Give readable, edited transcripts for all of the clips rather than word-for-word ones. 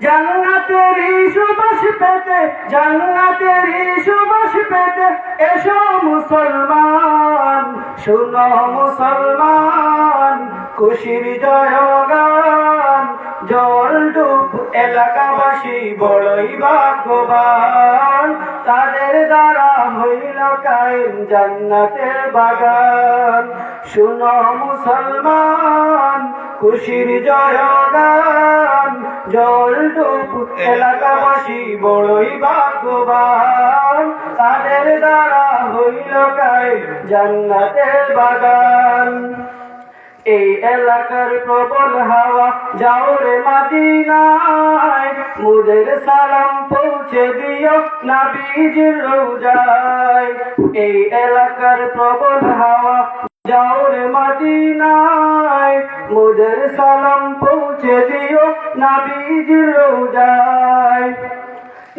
জান্নাতেরই সুবাস পেতে, জান্নাতেরই সুবাস পেতে এসো মুসলমান, শুনো মুসলমান খুশির জয়গান। জলডুব এলাকাবাসী বড়ই ভাগ্যবান, তাদের দ্বারা হইল কায়েম জান্নাতের বাগান। শুনো মুসলমান খুশির জয়গান, জলডুব এলাকাবাসী বড়ই ভাগ্যবান, তাদের দ্বারা হইল কায়েম জান্নাতের বাগান। এই এলাকার প্রবল হাওয়া যাও রে মদিনায়, মুদের সালাম পৌঁছে দিও নবীজির রওজায়। এই এলাকার প্রবল হাওয়া যাও রে মদিনায়, মুদের সালাম পৌঁছে দিও নবীজির রওজায়।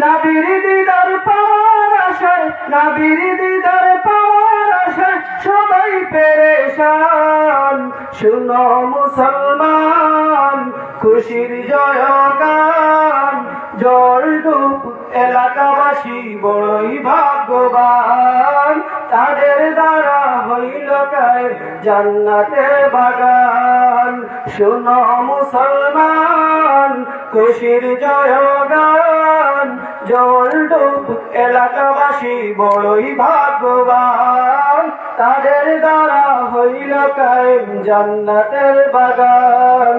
নবীর দিদার পাওয়ার আশায়, নবীর দিদার পাওয়ার আশায় সবাই পেরেশান। শুনো মুসলমান খুশির জয়গান, জলডুব এলাকাবাসী বড়ই ভাগ্যবান, তাদের দ্বারা হইল কায়েম জান্নাতের বাগান। শুনো মুসলমান খুশির জয়গান, জলডুব এলাকাবাসী বড়ই ভাগ্যবান, তাদের দ্বারা হইল কায়েম জান্নাতের বাগান।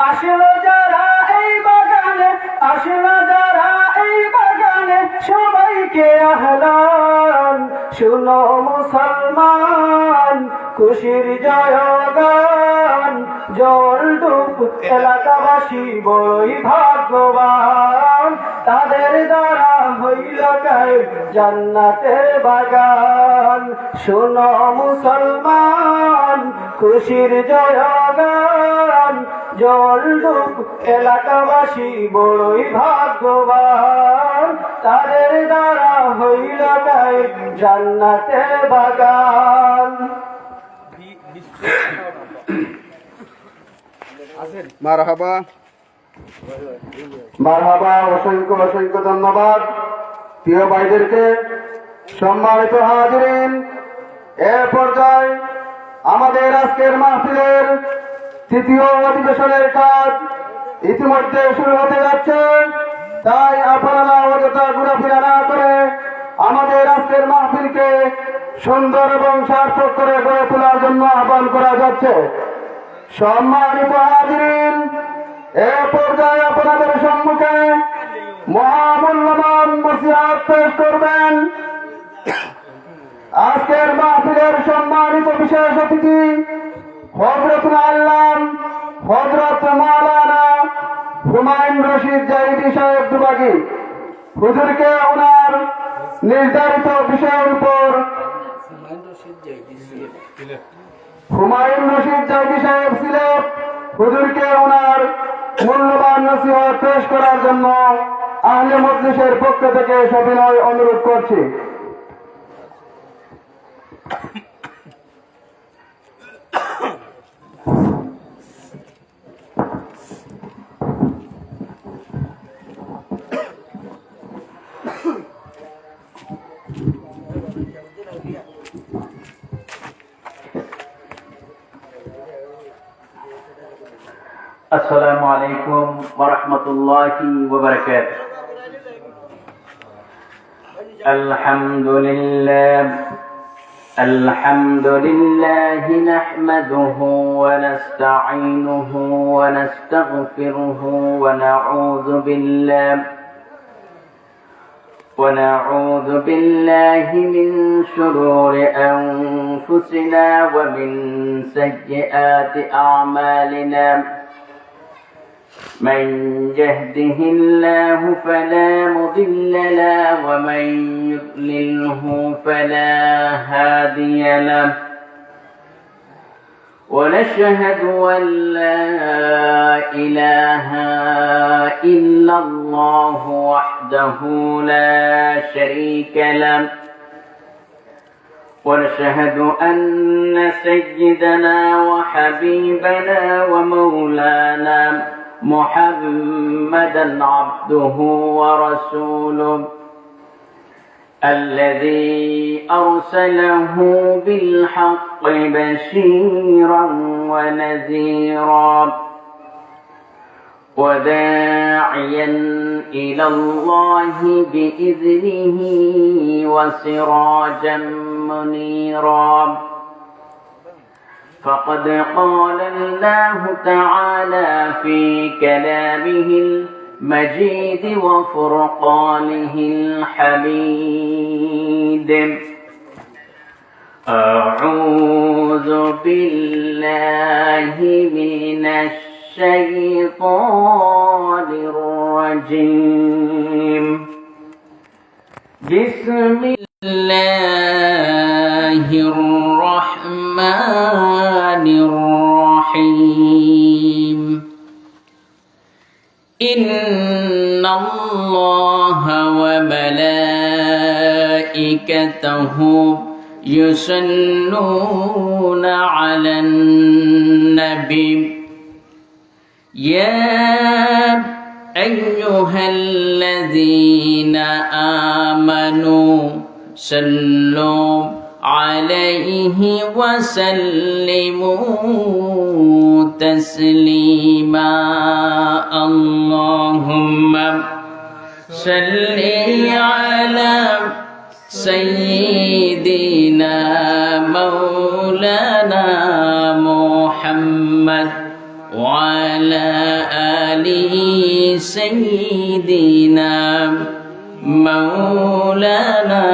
আসলো যারা এই বাগানে, আসলো যারা এই বাগানে সবাইকে আহলান। শুনো মুসলমান খুশির জয়গান, জলডুব এলাকাবাসী বড়ই ভাগ্যবান, তাদের দ্বারা হইল কায়েম জান্নাতের বাগান। শুনো মুসলমান খুশির জয়গান, জলডুব এলাকাবাসী বড়ই ভাগ্যবান, তাদের দ্বারা হইল কায়েম জান্নাতের বাগান। মারহাবা মারহাবা। অসংখ্য অসংখ্য ধন্যবাদ প্রিয় ভাইদেরকে। সম্মানিত হাজিরিন, এ পর্যায়ে আমাদের আজকের মাহফিলের তৃতীয় অধিবেশনের কাজ ইতিমধ্যে শুরু হতে যাচ্ছে। তাই আপনারা অযথা ঘোরাফেরা না করে আমাদের আজকের মাহফিলকে সুন্দর এবং সার্থক করে গড়ে তোলার জন্য আহ্বান করা যাচ্ছে। সম্মানিত হাজিরিন, এ পর্যায়ে আপনাদের সম্মুখে মহামূল্যবান নসিহত পেশ করবেন আজকের মাহফিলের সম্মানিত বিশেষ অতিথি হযরতুল আল্লাম হযরত মাওলানা হুমায়ুন রশিদ জাহিদি সাহেব দুবাগী। হুজুরকে ওনার নির্ধারিত বিষয়ের উপর হুমায়ুন রশিদ জাহিদি সাহেব সিলেট হুজুরকে ওনার মূল্যবান নসিহত পেশ করার জন্য আহলে মজলিসের পক্ষ থেকে সবিনয় অনুরোধ করছি। السلام عليكم ورحمة الله وبركاته. الحمد لله نحمده ونستعينه ونستغفره ونعوذ بالله من شرور أنفسنا ومن سيئات أعمالنا. من يهده الله فلا مضل له ومن يضلله فلا هادي له. ونشهد أن لا إله إلا الله وحده لا شريك له. ونشهد أن سيدنا وحبيبنا ومولانا محمدا عبده ورسوله الذي أرسله بالحق بشيرا ونذيرا وداعيا إلى الله بإذنه وسراجا منيرا فقد قال الله تعالى في كلامه المجيد وفرقانه الحميد أعوذ بالله من الشيطان الرجيم بسم الله الرحمن الرحيم إن الله وملائكته يصلون على النبي يا أيها الذين آمنوا صلوا عليه وسلموا تسليما اللهم صل على سيدنا مولانا محمد وعلى آله سيدنا مولانا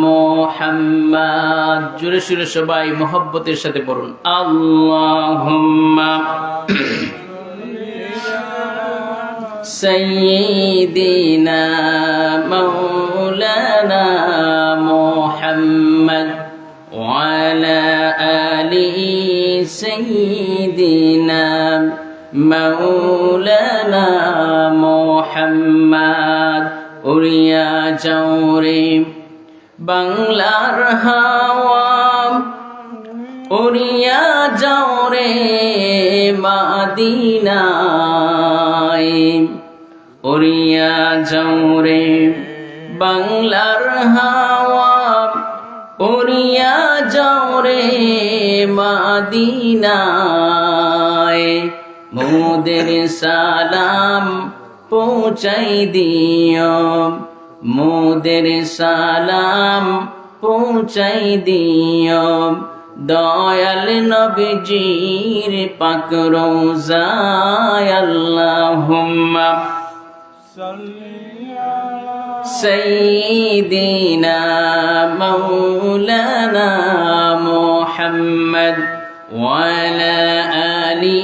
محمد জোরে সুরে সবাই মোহব্বতের সাথে পড়ুন আল্লাহুম্মা سيدنا مولانا محمد وعلى آله سيدنا مولانا محمد উড়িয়া যাওরে বাংলার হাওয়া উড়িয়া যাওরে মদিনায় উড়িয়া যাওরে বাংলার হাওয়া উড়িয়া যাওরে মদিনায় মোদের সালাম পৌঁছাই দিও মোদের সালাম পৌঁছাই দিও দয়াল নবীজির পাক রওজায় আল্লাহুম্মা সাইয়্যিদিনা মাওলানা মুহাম্মদ ওয়া আলা আলি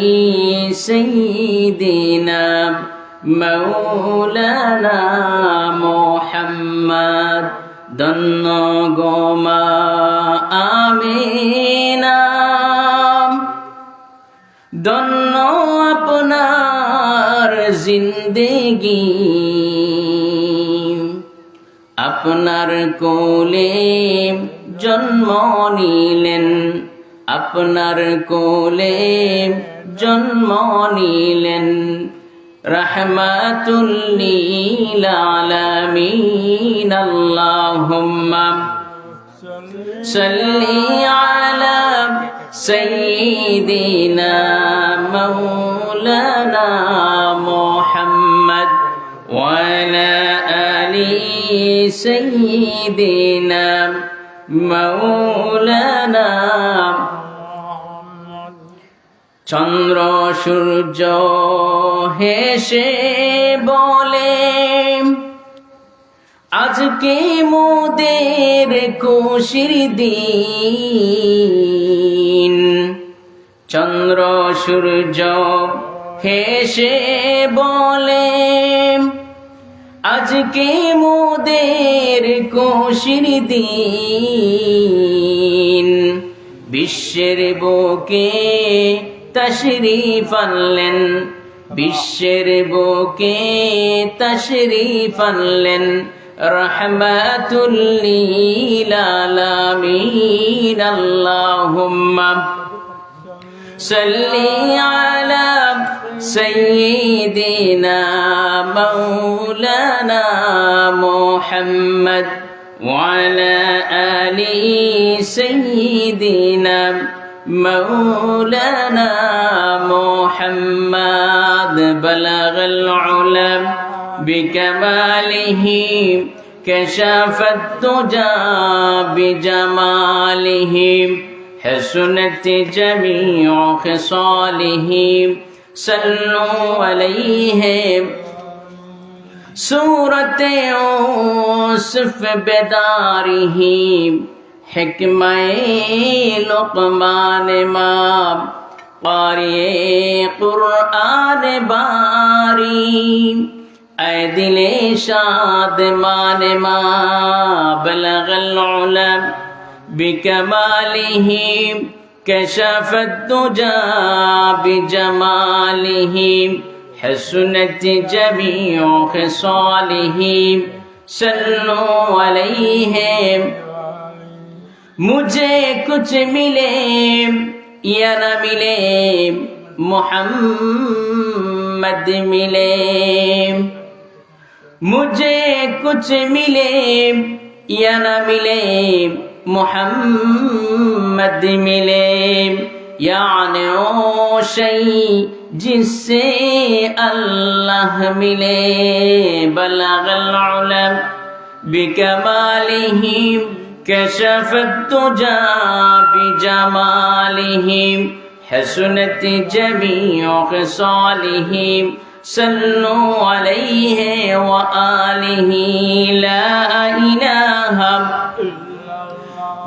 সাইয়্যিদিনা মাওলানা মুহাম্মদ ধন্য গো মা আমিনা ধন্য আপনার জিন্দেগি আপনার কোলে জন্ম নিলেন আপনার কোলে জন্ম নিলেন রহমাতুল লিল আলামিন আল্লাহুম্মা সাল্লি আলা সাইয়্যিদিনা মাওলানা মুহাম্মদ ওয়া আলা আলি সাইয়্যিদিনা মাওলানা চন্দ্র সূর্য হেসে বলে আজকে মোদের খুশির দিন চন্দ্র সূর্য হেসে বলে আজকে মোদের খুশির দিন বিশ্বের বুকে তশরীফ আনলেন বিশ্বের বুকে তশরীফ আনলেন রহমাতুল লিল আলামিন আল্লাহুম্মা সাল্লি আলা سيدنا مولانا محمد وعلى آل سيدنا مولانا محمد بلغ العلا بكماله كشف الدجى بجماله حسنت جميع خصاله صلوا عليه سورة يوسف بداره حکمہ لقمان ماں قاری قرآن باری اے دل شاد مان ماں بلغ العلا بکمالہ کشف الدجى بجمالہ حسنت جميع خصاله صلوا علیہ مجھے کچھ ملے یا نہ ملے محمد ملے مجھے کچھ ملے یا نہ ملے محمد ملے یعنی او شیء جس سے اللہ ملے بلغ العلا بکمالہ كشف الدجى بجماله حسنت جميع خصاله صلوا عليه وآله لا إله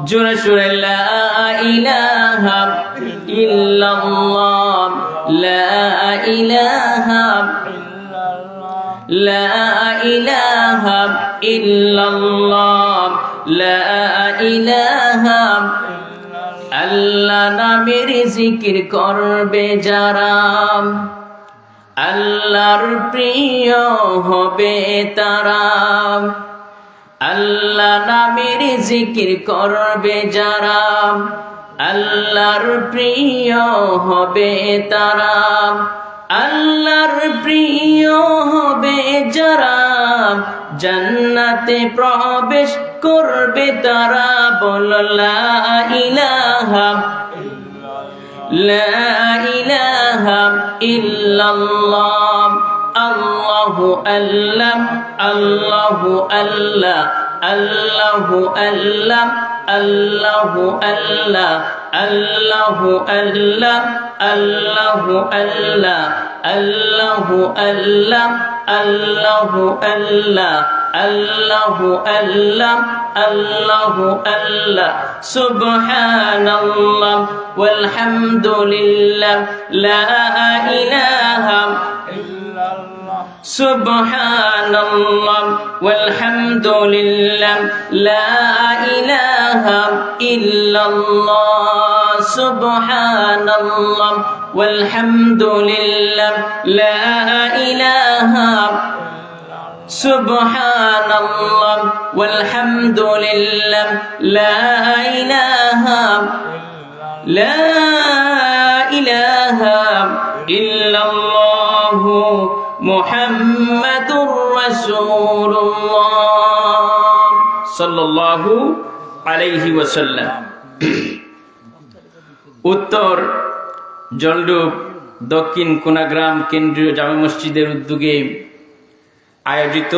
جرشر لا إله إلا الله لا إله لا إله إلا الله لا ইলাহা আল্লাহ নামের জিকির করবে যারা আল্লাহর প্রিয় হবে তারা আল্লাহ নামের জিকির করবে যারা আল্লাহর প্রিয় হবে তারা আল্লাহর প্রিয় হবে যারা জান্নাতে প্রবেশ করবে তারা বল লা ইলাহা ইল্লাল্লাহ আল্লাহু আল্লাহ আল্লাহু আল্লাহ আল্লাহু আল্লাহ আল্লাহু আল্লাহ আল্লাহু আল্লাহ আল্লাহু আল্লাহ আল্লাহু আল্লাহ আল্লাহু আল্লাহ আল্লাহু আল্লাহ আল্লাহু আল্লাহ সুবহানাল্লাহ ওয়ালহামদুলিল্লাহ লা ইলাহা ইল্লাল্লাহ সুবহানাল্লাহ ওয়ালহামদুলিল্লাহ লা ইলাহা ইল্লাল্লাহ সুবহানাল্লাহ ওয়ালহামদুলিল্লাহ লা ইলাহা সুবহানাল্লাহ ওয়ালহামদুলিল্লাহ লা ইলাহা ইল্লাল্লাহ মুহাম্মাদুর রাসূলুল্লাহ সাল্লাল্লাহু আলাইহি ওয়াসাল্লাম। উত্তর জলডুব দক্ষিণ কোনাগ্রাম কেন্দ্রীয় জামে মসজিদের উদ্যোগে আয়োজিত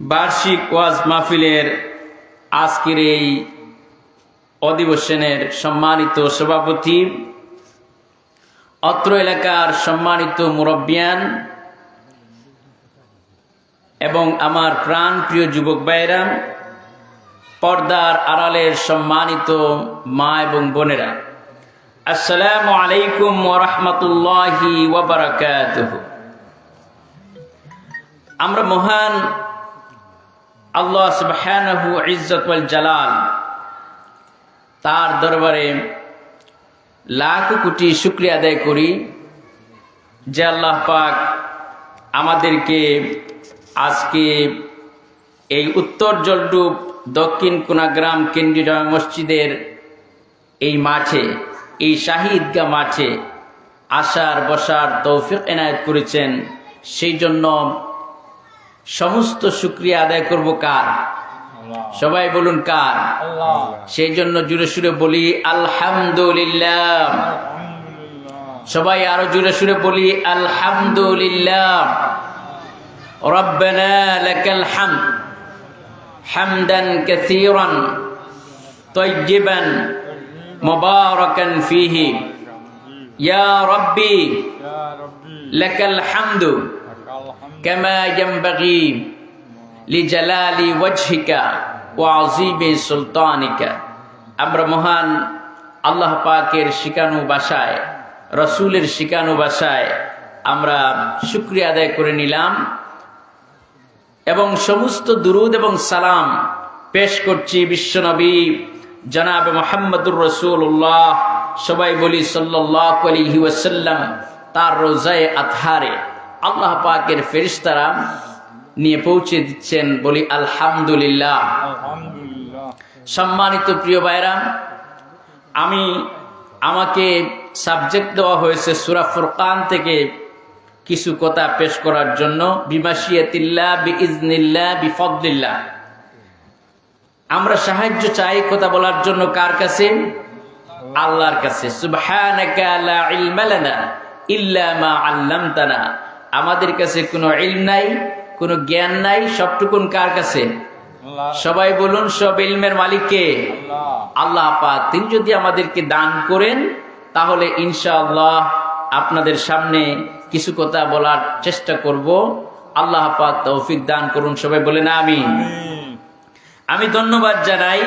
বার্ষিক ওয়াজ মাহফিলের আজকের এই অধিবেশনের সম্মানিত সভাপতি, অত্র এলাকার সম্মানিত মুরব্বিয়ান এবং আমার প্রাণ প্রিয় যুবক ভাইয়েরা, পর্দার আড়ালের সম্মানিত মা এবং বোনেরা, আসসালামু আলাইকুম ওয়া রাহমাতুল্লাহি ওয়া বারাকাতুহু। আমরা মহান আল্লাহ সুবহানাহু ইজ্জত ওয়াল জালাল তার দরবারে লাখ কোটি শুকরিয়া আদায় করি যে আল্লাহ পাক আমাদেরকে আজকে এই উত্তর জলডুব দক্ষিণ কোনাগ্রাম কেন্দ্রীয় জামে মসজিদের এই মাঠে, এই শাহিদগাহ মাঠে আসার বসার তৌফিক এনায়েত করেছেন, সেই জন্য সমস্ত শুকরিয়া আদায় করব কার? সবাই বলুন কার? সেই জন্য জুড়ে সুরে বলি আলহামদুলিল্লাহ। সবাই আরো জুড়ে সুরে বলি আলহামদুলিল্লাহ। রব্বানা লাকাল হামদ হামদান কাসীরান তাইয়্যিবান মুবারাকান ফীহি ইয়া রাব্বি লাকাল হামদু কামা ইয়ানবাগি লিজালালি ওয়াজহিকা ওয়া আযীমি সুলতানিকা। আমরা মহান আল্লাহ পাকের শিখানো ভাষায়, রসুলের শিখানো ভাষায় আমরা শুকরিয়া আদায় করে নিলাম এবং সমস্ত দুরুদ এবং সালাম পেশ করছি বিশ্বনবী জনাবে মুহাম্মদুর রাসূলুল্লাহ, সবাই বলি সাল্লাল্লাহু আলাইহি ওয়াসাল্লাম, তার রোজায়ে আতহারে আল্লাহ পাকের ফেরেশতারা নিয়ে পৌঁছে দিচ্ছেন, বলি আলহামদুলিল্লাহ। সম্মানিত প্রিয় ভাইরা, আমাকে সাবজেক্ট দেওয়া হয়েছে সূরা ফুরকান থেকে কিছু কথা পেশ করার জন্য। বিমাশিয়াতিল্লাহ বিইজনিল্লাহ বিফদলিল্লাহ। আমরা সাহায্য চাই কথা বলার জন্য কার কাছে? আল্লাহর কাছে। সুবহানাকা লা ইলমা লানা ইল্লা মা আল্লামতানা। আমাদের কাছে কোনো ইলম নাই, কোনো জ্ঞান নাই, সবটুকুন কার কাছে? সবাই বলুন, সব ইলমের মালিক কে? আল্লাহ পাক। তিনি যদি আমাদেরকে দান করেন তাহলে ইনশাআল্লাহ আপনাদের সামনে কিছু কথা বলার চেষ্টা করব। আল্লাহ পাক তৌফিক দান করুন, সবাই বলেন আমিন। আমি ধন্যবাদ জানাই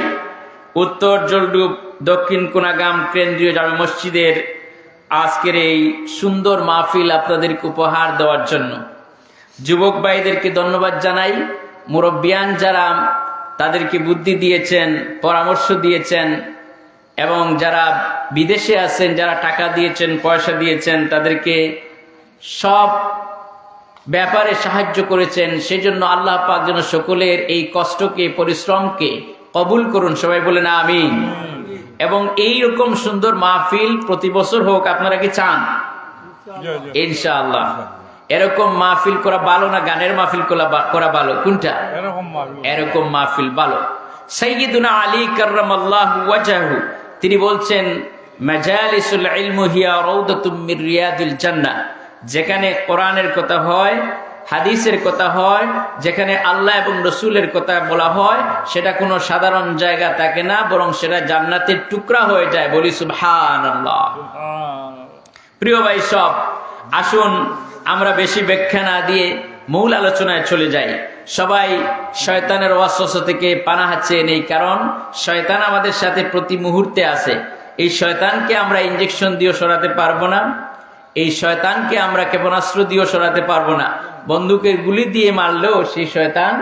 উত্তর জলডুব দক্ষিণ কোনাগাম কেন্দ্রীয় জামে মসজিদের আজকের এই সুন্দর মাহফিল আপনাদেরকে উপহার দেওয়ার জন্য। যুবক ভাইদেরকে ধন্যবাদ জানাই, মুরব্বিয়ান যারা তাদেরকে বুদ্ধি দিয়েছেন, পরামর্শ দিয়েছেন, এবং যারা বিদেশে আছেন, যারা টাকা দিয়েছেন, পয়সা দিয়েছেন, তাদেরকে সব ব্যাপারে সাহায্য করেছেন। সেই জন্য আল্লাহ পাক যেন সকলের এই কষ্টকে, পরিশ্রমকে কবুল করুন, সবাই বলেন আমিন। এবং এই রকম সুন্দর মাহফিল প্রতি বছর হোক, আপনারা কি চান? ইনশাআল্লাহ। এরকম মাহফিল করা ভালো না গানের মাহফিল করা ভালো? কোনটা? এরকম মাহফিল ভালো। সাইয়্যিদুনা আলী কাররামাল্লাহু ওয়াজহু তিনি বলছেন, মাজালিসুল ইলম হিয়া রাউদাতুম মির রিয়াদিল জান্নাহ। যেখানে কোরআনের কথা হয়, হাদিসের কথা হয়, যেখানে আল্লাহ এবং রসুলের কথা বলা হয়, সেটা কোনো সাধারণ জায়গা থাকে না, বরং সেটা জান্নাতের টুকরা হয়ে যায়। বলি সুবহানাল্লাহ। প্রিয় ভাই সব, আসুন আমরা বেশি ব্যাখ্যা না দিয়ে মূল আলোচনায় চলে যাই। সবাই শয়তানের ওয়াসওয়াসা থেকে পানাহ চেয়ে নেই, কারণ শয়তান আমাদের সাথে প্রতি মুহূর্তে আছে। এই শয়তানকে আমরা ইনজেকশন দিয়েও সরাতে পারবো না, এই শয়তানকে আমরা ক্ষেপণাস্ত্র দিয়েও সরাতে পারবো না, বন্দুকের গুলি দিয়ে মারলেও সেই শয়তান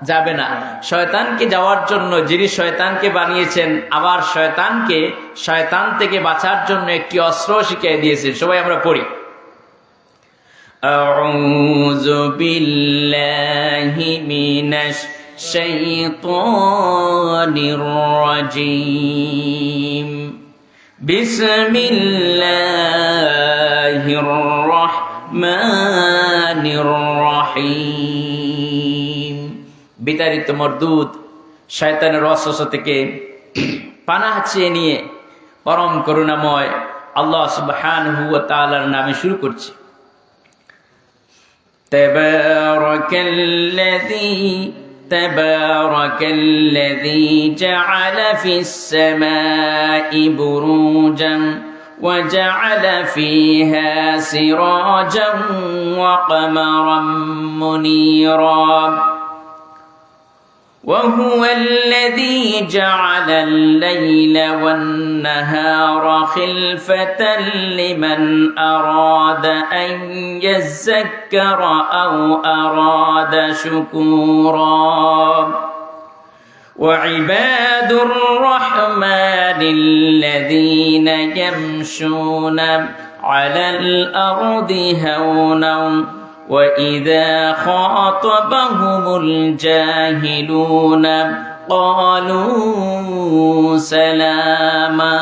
যাবে না। শয়তানকে যাওয়ার জন্য যিনি শয়তানকে বানিয়েছেন, আবার শয়তানকে শয়তান থেকে বাঁচার জন্য একটি অস্ত্র শিখিয়ে দিয়েছেন। সবাই আমরা পড়ি, আউযু বিল্লাহি মিনাশ শাইতানির রাজীম। বিসমিল্লাহির রাহমানির রাহিম। বিতাড়িত মরদুদ শয়তানের ওয়াসওয়াসা থেকে পানাহ চেয়ে নিয়ে পরম করুণাময় আল্লাহ সুবহানাহু ওয়া তাআলার নামে শুরু করছি। তাবারাকাল্লাযী জাআলা ফিস সামাই বুরুজান ওয়া জাআলা ফীহা সিরাজান ওয়া কমারাম মুনীরা। وهو الذي جعل الليل والنهار خلفة لمن أراد أن يذكر أو أراد شكورا. وعباد الرحمن الذين يمشون على الأرض هونا وإذا خاطبهم الجاهلون قالوا سلاما.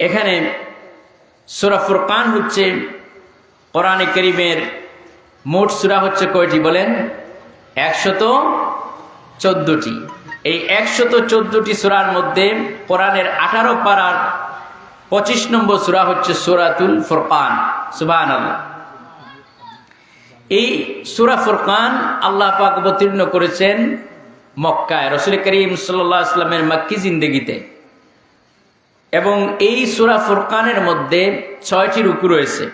এখানে সূরা ফুরকান হচ্ছে কোরআনে কারীমের মোট সূরা হচ্ছে কয়টি বলেন? 114টি। এই 114টি সূরার মধ্যে কোরআনের 18 পারার 25 নম্বর সূরা হচ্ছে সূরাতুল ফুরকান। সুবহানাল্লাহ। এই সূরা ফুরকান আল্লাহ পাক অবতীর্ণ করেছেন মক্কায়, রাসূল করিম সাল্লাল্লাহু আলাইহি ওয়াসাল্লামের মক্কি জিন্দেগিতে। এবং এই সূরা ফুরকানের মধ্যে 6টি রুকু রয়েছে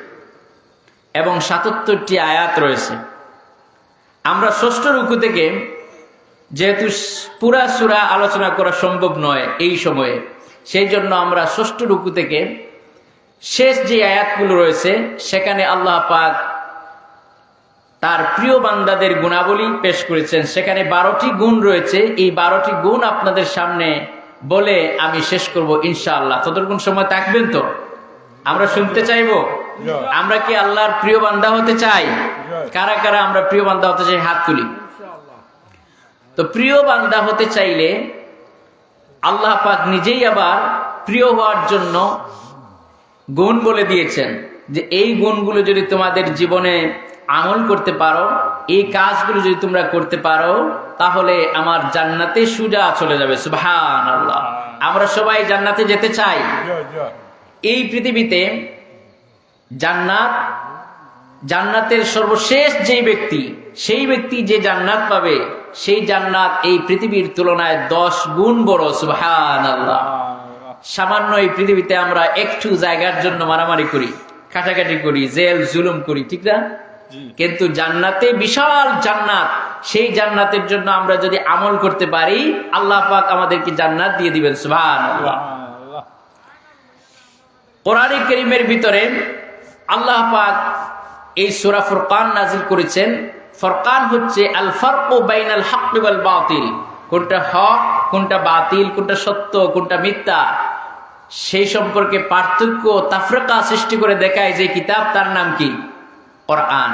এবং 77টি আয়াত রয়েছে। আমরা ষষ্ঠ রুকু থেকে, যেহেতু পুরা সূরা আলোচনা করা সম্ভব নয় এই সময়ে, সেই জন্য আমরা ষষ্ঠ রুকু থেকে শেষ যে আয়াতগুলো রয়েছে সেখানে আল্লাহ পাক তার প্রিয় বান্দাদের গুণাবলী পেশ করেছেন। সেখানে 12টি গুণ রয়েছে। এই 12টি গুণ আপনাদের সামনে বলে আমি শেষ করব ইনশাআল্লাহ। ততক্ষণ সময় থাকবেন তো? আমরা শুনতে চাইবো। আমরা কি আল্লাহর প্রিয় বান্দা হতে চাই? কারা কারা আমরা প্রিয় বান্দা হতে চাই? হাত তুলি। তো প্রিয় বান্দা হতে চাইলে আল্লাহ পাক নিজেই আবার প্রিয় হওয়ার জন্য গুণ বলে দিয়েছেন যে এই গুণগুলো যদি তোমাদের জীবনে আমল করতে পারো, এই কাজগুলো যদি তোমরা করতে পারো, তাহলে আমার জান্নাতে সোজা চলে যাবে। সুবহানাল্লাহ। আমরা সবাই জান্নাতে যেতে চাই। এই পৃথিবীতে জান্নাতের সর্বশেষ যেই ব্যক্তি, সেই ব্যক্তি যে জান্নাত পাবে, সেই জান্নাত এই পৃথিবীর তুলনায় 10 গুণ বড়। সুবহানাল্লাহ। সামান্য এই পৃথিবীতে আমরা একটু জায়গার জন্য মারামারি করি, কাটাকাটি করি, জেল জুলুম করি, ঠিক না? কিন্তু জান্নাতে বিশাল জান্নাত, সেই জান্নাতের জন্য আমরা যদি আমল করতে পারি, আল্লাহ পাক আমাদেরকে জান্নাত দিয়ে দিবেন। সুবহানাল্লাহ। কোরআনে কারীমের ভিতরে আল্লাহ পাক এই সূরা ফুরকান নাযিল করেছেন। ফুরকান হচ্ছে আল ফারকু বাইনাল হক ওয়াল বাতিল, কোনটা হক, কোনটা বাতিল, কোনটা সত্য, কোনটা মিথ্যা, সেই সম্পর্কে পার্থক্য, তাফরিকা সৃষ্টি করে দেখায় যে কিতাব, তার নাম কি? কোরআন।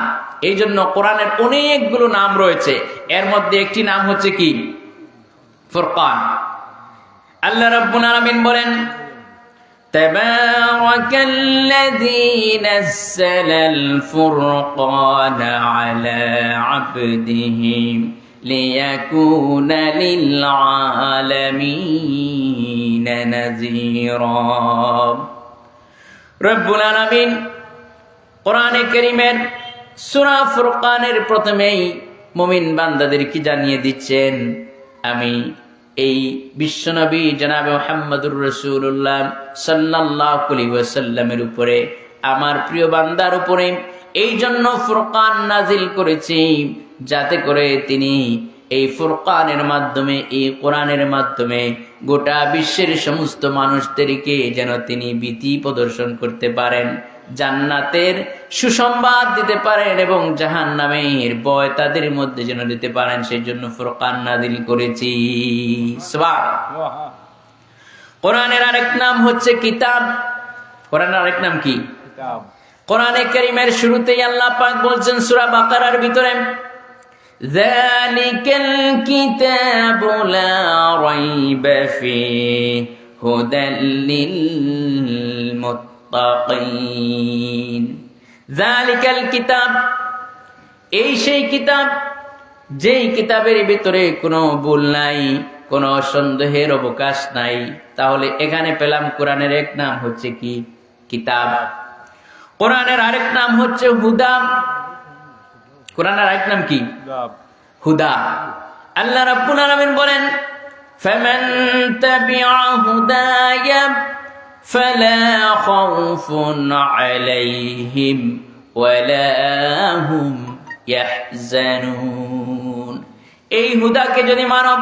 এই জন্য কোরআনের অনেকগুলো নাম রয়েছে, এর মধ্যে একটি নাম হচ্ছে কি? ফুরকান। আল্লাহ রাব্বুল আলামিন বলেন, তাবারাকাল্লাযী নাযালাল ফুরকানা আলা আবদিহি লিয়াকুনা লিল আলামিনা নাযীরা। রব্বুল আলামিন কোরআনে কারীমের সূরা ফুরকানের প্রথমেই মুমিন বান্দাদেরকে জানিয়ে দিচ্ছেন, আমি এই বিশ্বনবী জনাবে মুহাম্মদুর রাসূলুল্লাহ সাল্লাল্লাহু আলাইহি ওয়াসাল্লামের উপরে, আমার প্রিয় বান্দার উপরে এই জন্য ফুরকান নাজিল করেছি, যাতে করে তিনি এই ফুরকানের মাধ্যমে, এই কোরআনের মাধ্যমে গোটা বিশ্বের সমস্ত মানুষদেরকে যেন তিনি ভীতি প্রদর্শন করতে পারেন, জান্নাতের সুসংবাদ দিতে পারেন এবং জাহান্নামের ভয় তাদের মধ্যে যেন দিতে পারেন, সেই জন্য ফুরকান নাযিল করেছি। সুবহানাল্লাহ। কোরআনের আরেক নাম হচ্ছে কিতাব। কোরআনের আরেক নাম কি? কিতাব। কোরআনে কারীমের শুরুতেই আল্লাহ পাক বলছেন সূরা বাকারার ভিতরে, যালিকাল কিতাবু লা রাইবা ফীহি হুদাল লিল মুত্তাকিন। যালিকাল কিতাব, এই সেই কিতাব, যেই কিতাবের ভিতরে কোনো ভুল নাই, কোনো সন্দেহের অবকাশ নাই। তাহলে এখানে পেলাম কোরআনের এক নাম হচ্ছে কি? কিতাব। কোরআনের আরেক নাম হচ্ছে হুদা। কোরআনের আরেক নাম কি? হুদা। আল্লাহ রাব্বুল আলামিন বলেন, ফামান তাবিআ হুদায়া ফালা খাউফুন আলাইহিম ওয়ালা হুম ইয়াহজানুন। এই হুদাকে যদি মানো,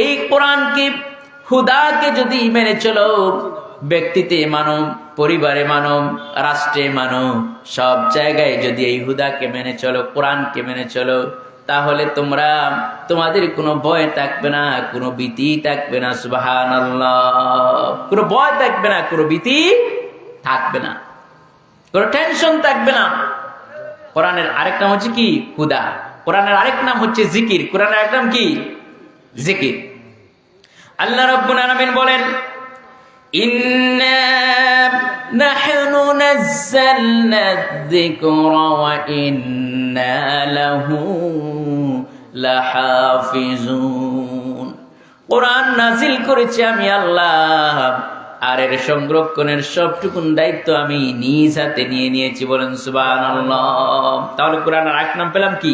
এই কোরআনকে, হুদাকে যদি মেনে চলো, ব্যক্তিতে মানো, পরিবারে মানো, রাষ্ট্রে মানো, সব জায়গায় যদি এই হুদাকে মেনে চলো, কোরআনকে মেনে চলো, তাহলে তোমাদের কোনো ভয় থাকবে না, কোনো ভীতি থাকবে না। সুবহানাল্লাহ। কোনো ভয় থাকবে না, কোনো ভীতি থাকবে না, কোনো টেনশন থাকবে না। কোরআনের আরেক নাম হচ্ছে কি? হুদা। কোরআনের আরেক নাম হচ্ছে জিকির। কোরআনের আরেক নাম কি? জিকির। আল্লাহ রাব্বুল আলামিন বলেন, ইন্না নাহনু নাযালনা যিকরা ওয়া ইন্না লাহু লাহাফিজুন। কোরআন নাজিল করেছি আমি আল্লাহ, আর এর সংরক্ষণের সবটুকুন দায়িত্ব আমি নিজ হাতে নিয়ে নিয়েছি। বলেন সুবহানাল্লাহ। তাহলে কোরআনের আরেক নাম পেলাম কি?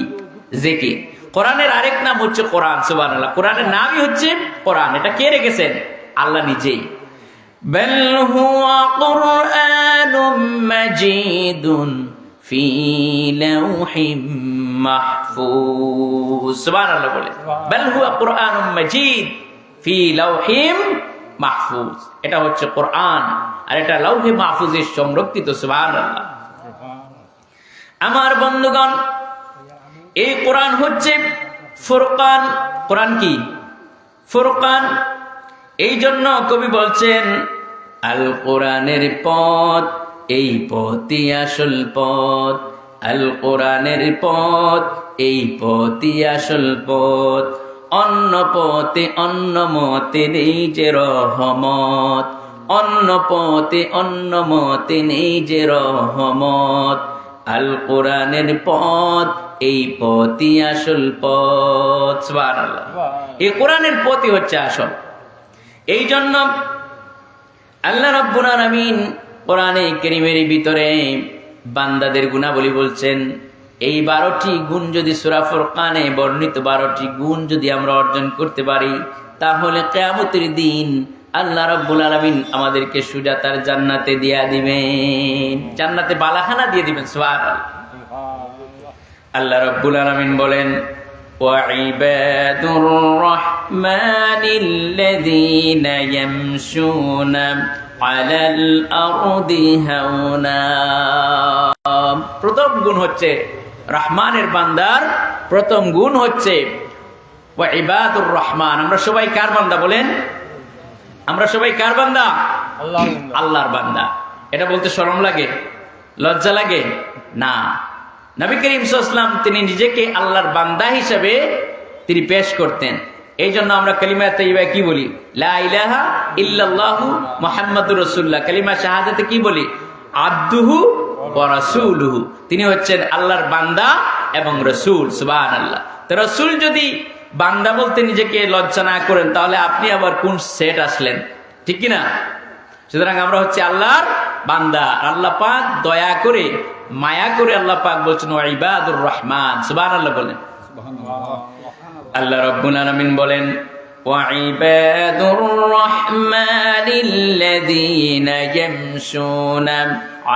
জিকির। কোরআনের আরেক নাম হচ্ছে কোরআন। সুবহানাল্লাহ। কোরআনের নামই হচ্ছে কোরআন। এটা কে রেখেছেন? আল্লাহ নিজেই। বাল হুয়া কুরআনুম মাজিদুন ফি লাউহিম মাহফুজ। সুবহানাল্লাহ বলে। বাল হুয়া কুরআনুম মাজিদ ফি লাউহিম মাহফুজ। এটা হচ্ছে কোরআন, আর এটা লাউহে মাহফুজে সংরক্ষিত। সুবহানাল্লাহ। আমার বন্ধুগণ, এই কোরআন হচ্ছে ফুরকান। কোরআন কি? ফুরকান। এই জন্য কবি বলছেন, আল কোরআনের পথ, এই পথই আসল পথ। আল কোরআনের পথ, এই পথই আসল পথ। অন্য পথে অন্য মতে নেই যে রহমত। অন্য পথে অন্য মতে নেই যে রহমত। আল কোরআনের পথ, এই পথই আসল পথ। সুবহানাল্লাহ। এই কোরআনের পথই হচ্ছে আসল। এই জন্য আল্লাহ রাব্বুল আলামিন কোরআনে কারীমের ভিতরে বান্দাদের গুণাবলী বলছেন। এই 12টি গুণ যদি সূরা ফুরকানে বর্ণিত 12টি গুণ যদি আমরা অর্জন করতে পারি, তাহলে কিয়ামতের দিন আল্লাহ রাব্বুল আলামিন আমাদেরকে সুজাতার জান্নাতে দিয়া দিবেন, জান্নাতে বালাখানা দিয়ে দিবেন। সুবহানাল্লাহ। আল্লাহ রাব্বুল আলামিন বলেন, وعباد الرحمن الذين يمشون على الأرض هونا। প্রথম গুণ হচ্ছে রহমানের বান্দার প্রথম গুণ হচ্ছে ওয়াইবাদুর রহমান। আমরা সবাই কার বান্দা বলেন? আমরা সবাই কার বান্দা? আল্লাহর বান্দা। এটা বলতে শরম লাগে? লজ্জা লাগে? না। নবী করিম সাল্লাল্লাহু আলাইহি ওয়াসাল্লাম তিনি নিজেকে আল্লাহর বান্দা হিসেবে তিনি পেশ করতেন। এই জন্য আমরা কালিমা তাইয়্যিবা কি বলি? লা ইলাহা ইল্লাল্লাহু মুহাম্মাদুর রাসূলুল্লাহ। কালিমা শাহাদাতে কি বলি? আবদুহু ওয়া রাসূলুহু। তিনি হচ্ছেন আল্লাহর বান্দা এবং রাসূল। সুবহানাল্লাহ। তো রাসূল যদি বান্দা বলতে নিজেকে লজ্জা না করেন, তাহলে আপনি আবার কোন সেট আসলেন? ঠিক কি না? সুতরাং আমরা হচ্ছে আল্লাহর বান্দা। আল্লাহ পাক দয়া করে মায়া করে আল্লাহ পাক বলছেন ওয়াইবাদুর রহমান। সুবহানাল্লাহ বলেন। আল্লাহ রাব্বুল আলামিন বলেন, ওয়াইবাদুর রহমানিল্লাযীনা ইয়ামশুনা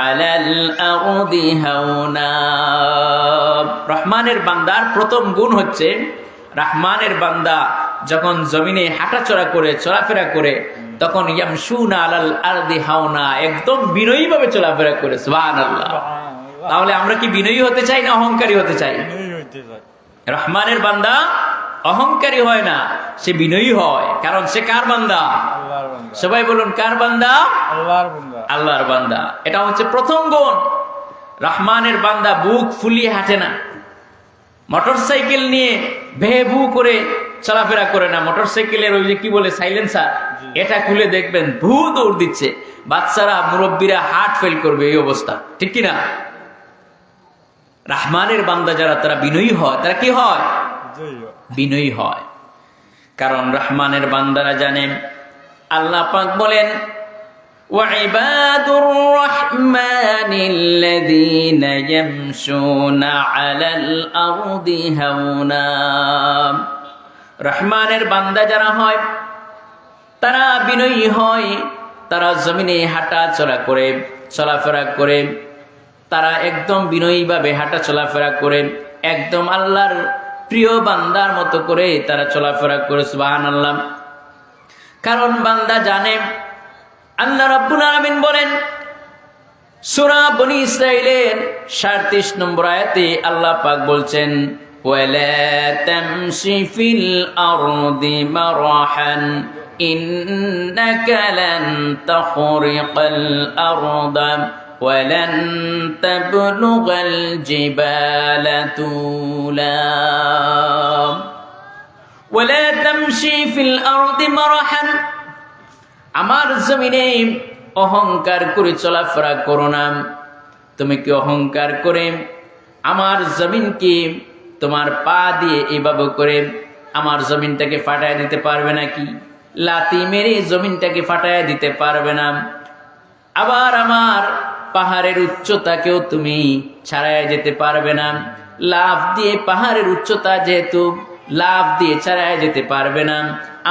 আলাল আরদি হাওনা। রহমানের বান্দার প্রথম গুণ হচ্ছে, রহমানের বান্দা যখন জমিনে হাঁটাচলা করে, চলাফেরা করে, তখন ইয়ামশুনা আলাল আরদি হাওনা, একদম বিনয়ী ভাবে চলাফেরা করে। সুবহানাল্লাহ। তাহলে আমরা কি বিনয়ী হতে চাই না অহংকারী হতে চাই? রহমানের বান্দা অহংকারী হয় না, সে বিনয়ী হয়। কারণ সে কার বান্দা? সবাই বলুন, কার বান্দা? আল্লাহর বান্দা। এটা হচ্ছে প্রথম গুণ। রহমানের বান্দা বুক ফুলিয়ে হাঁটে না, মোটরসাইকেল নিয়ে ভেবু করে চলাফেরা করে না। মোটরসাইকেলের ওই যে কি বলে সাইলেন্সার, এটা খুলে দেখবেন ভূ দৌড় দিচ্ছে। বাচ্চারা মুরব্বীরা হার্ট ফেল করবে, এই অবস্থা। ঠিক কিনা? রহমানের বান্দা যারা, তারা বিনয়ী হয়। তারা কি হয়? বিনয়ী হয়। কারণ রহমানের বান্দারা জানেন, আল্লাহ পাক বলেন, ওয়াইবাদুর রহমানিল্লাযীনা ইয়ামশুনা আলাল আরদি হাওনা। রহমানের বান্দা যারা হয়, তারা বিনয়ী হয়। তারা জমিনে হাঁটা চলা করে, চলাফেরা করে, তারা একদম বিনয়ীভাবে হাঁটা চলাফেরা করে, একদম আল্লাহর প্রিয় বান্দার মতো করে তারা চলাফেরা করে। সুবহানাল্লাহ। কারণ বান্দা জানে, আল্লাহ রাব্বুল আলামিন বলেন সূরা বনী ইসরাঈলের 37 নম্বর আয়াতে আল্লাহ পাক বলছেন, ওয়ালা তামশি ফিল আরদি মারহান ইন্নাকা লান তাখরিকাল আরদা ওয়ালান তাবলুগাল জিবালা তুলা। ওয়ালা তামশি ফিল আরদি মারহান, আমার জমিনে অহংকার করে চলাফেরা করো না। তুমি কি অহংকার করে আমার জমিনকে তোমার পা দিয়ে এইভাবে করে আমার জমিনটাকে ফাটায় দিতে পারবে নাকি? লাথি মেরে জমিনটাকে ফাটায় দিতে পারবে না। আবার আমার পাহাড়ের উচ্চতাকেও তুমি ছাড়াই যেতে পারবে না। লাফ দিয়ে পাহাড়ের উচ্চতা যেহেতু লাফ দিয়ে ছাড়াই যেতে পারবে না,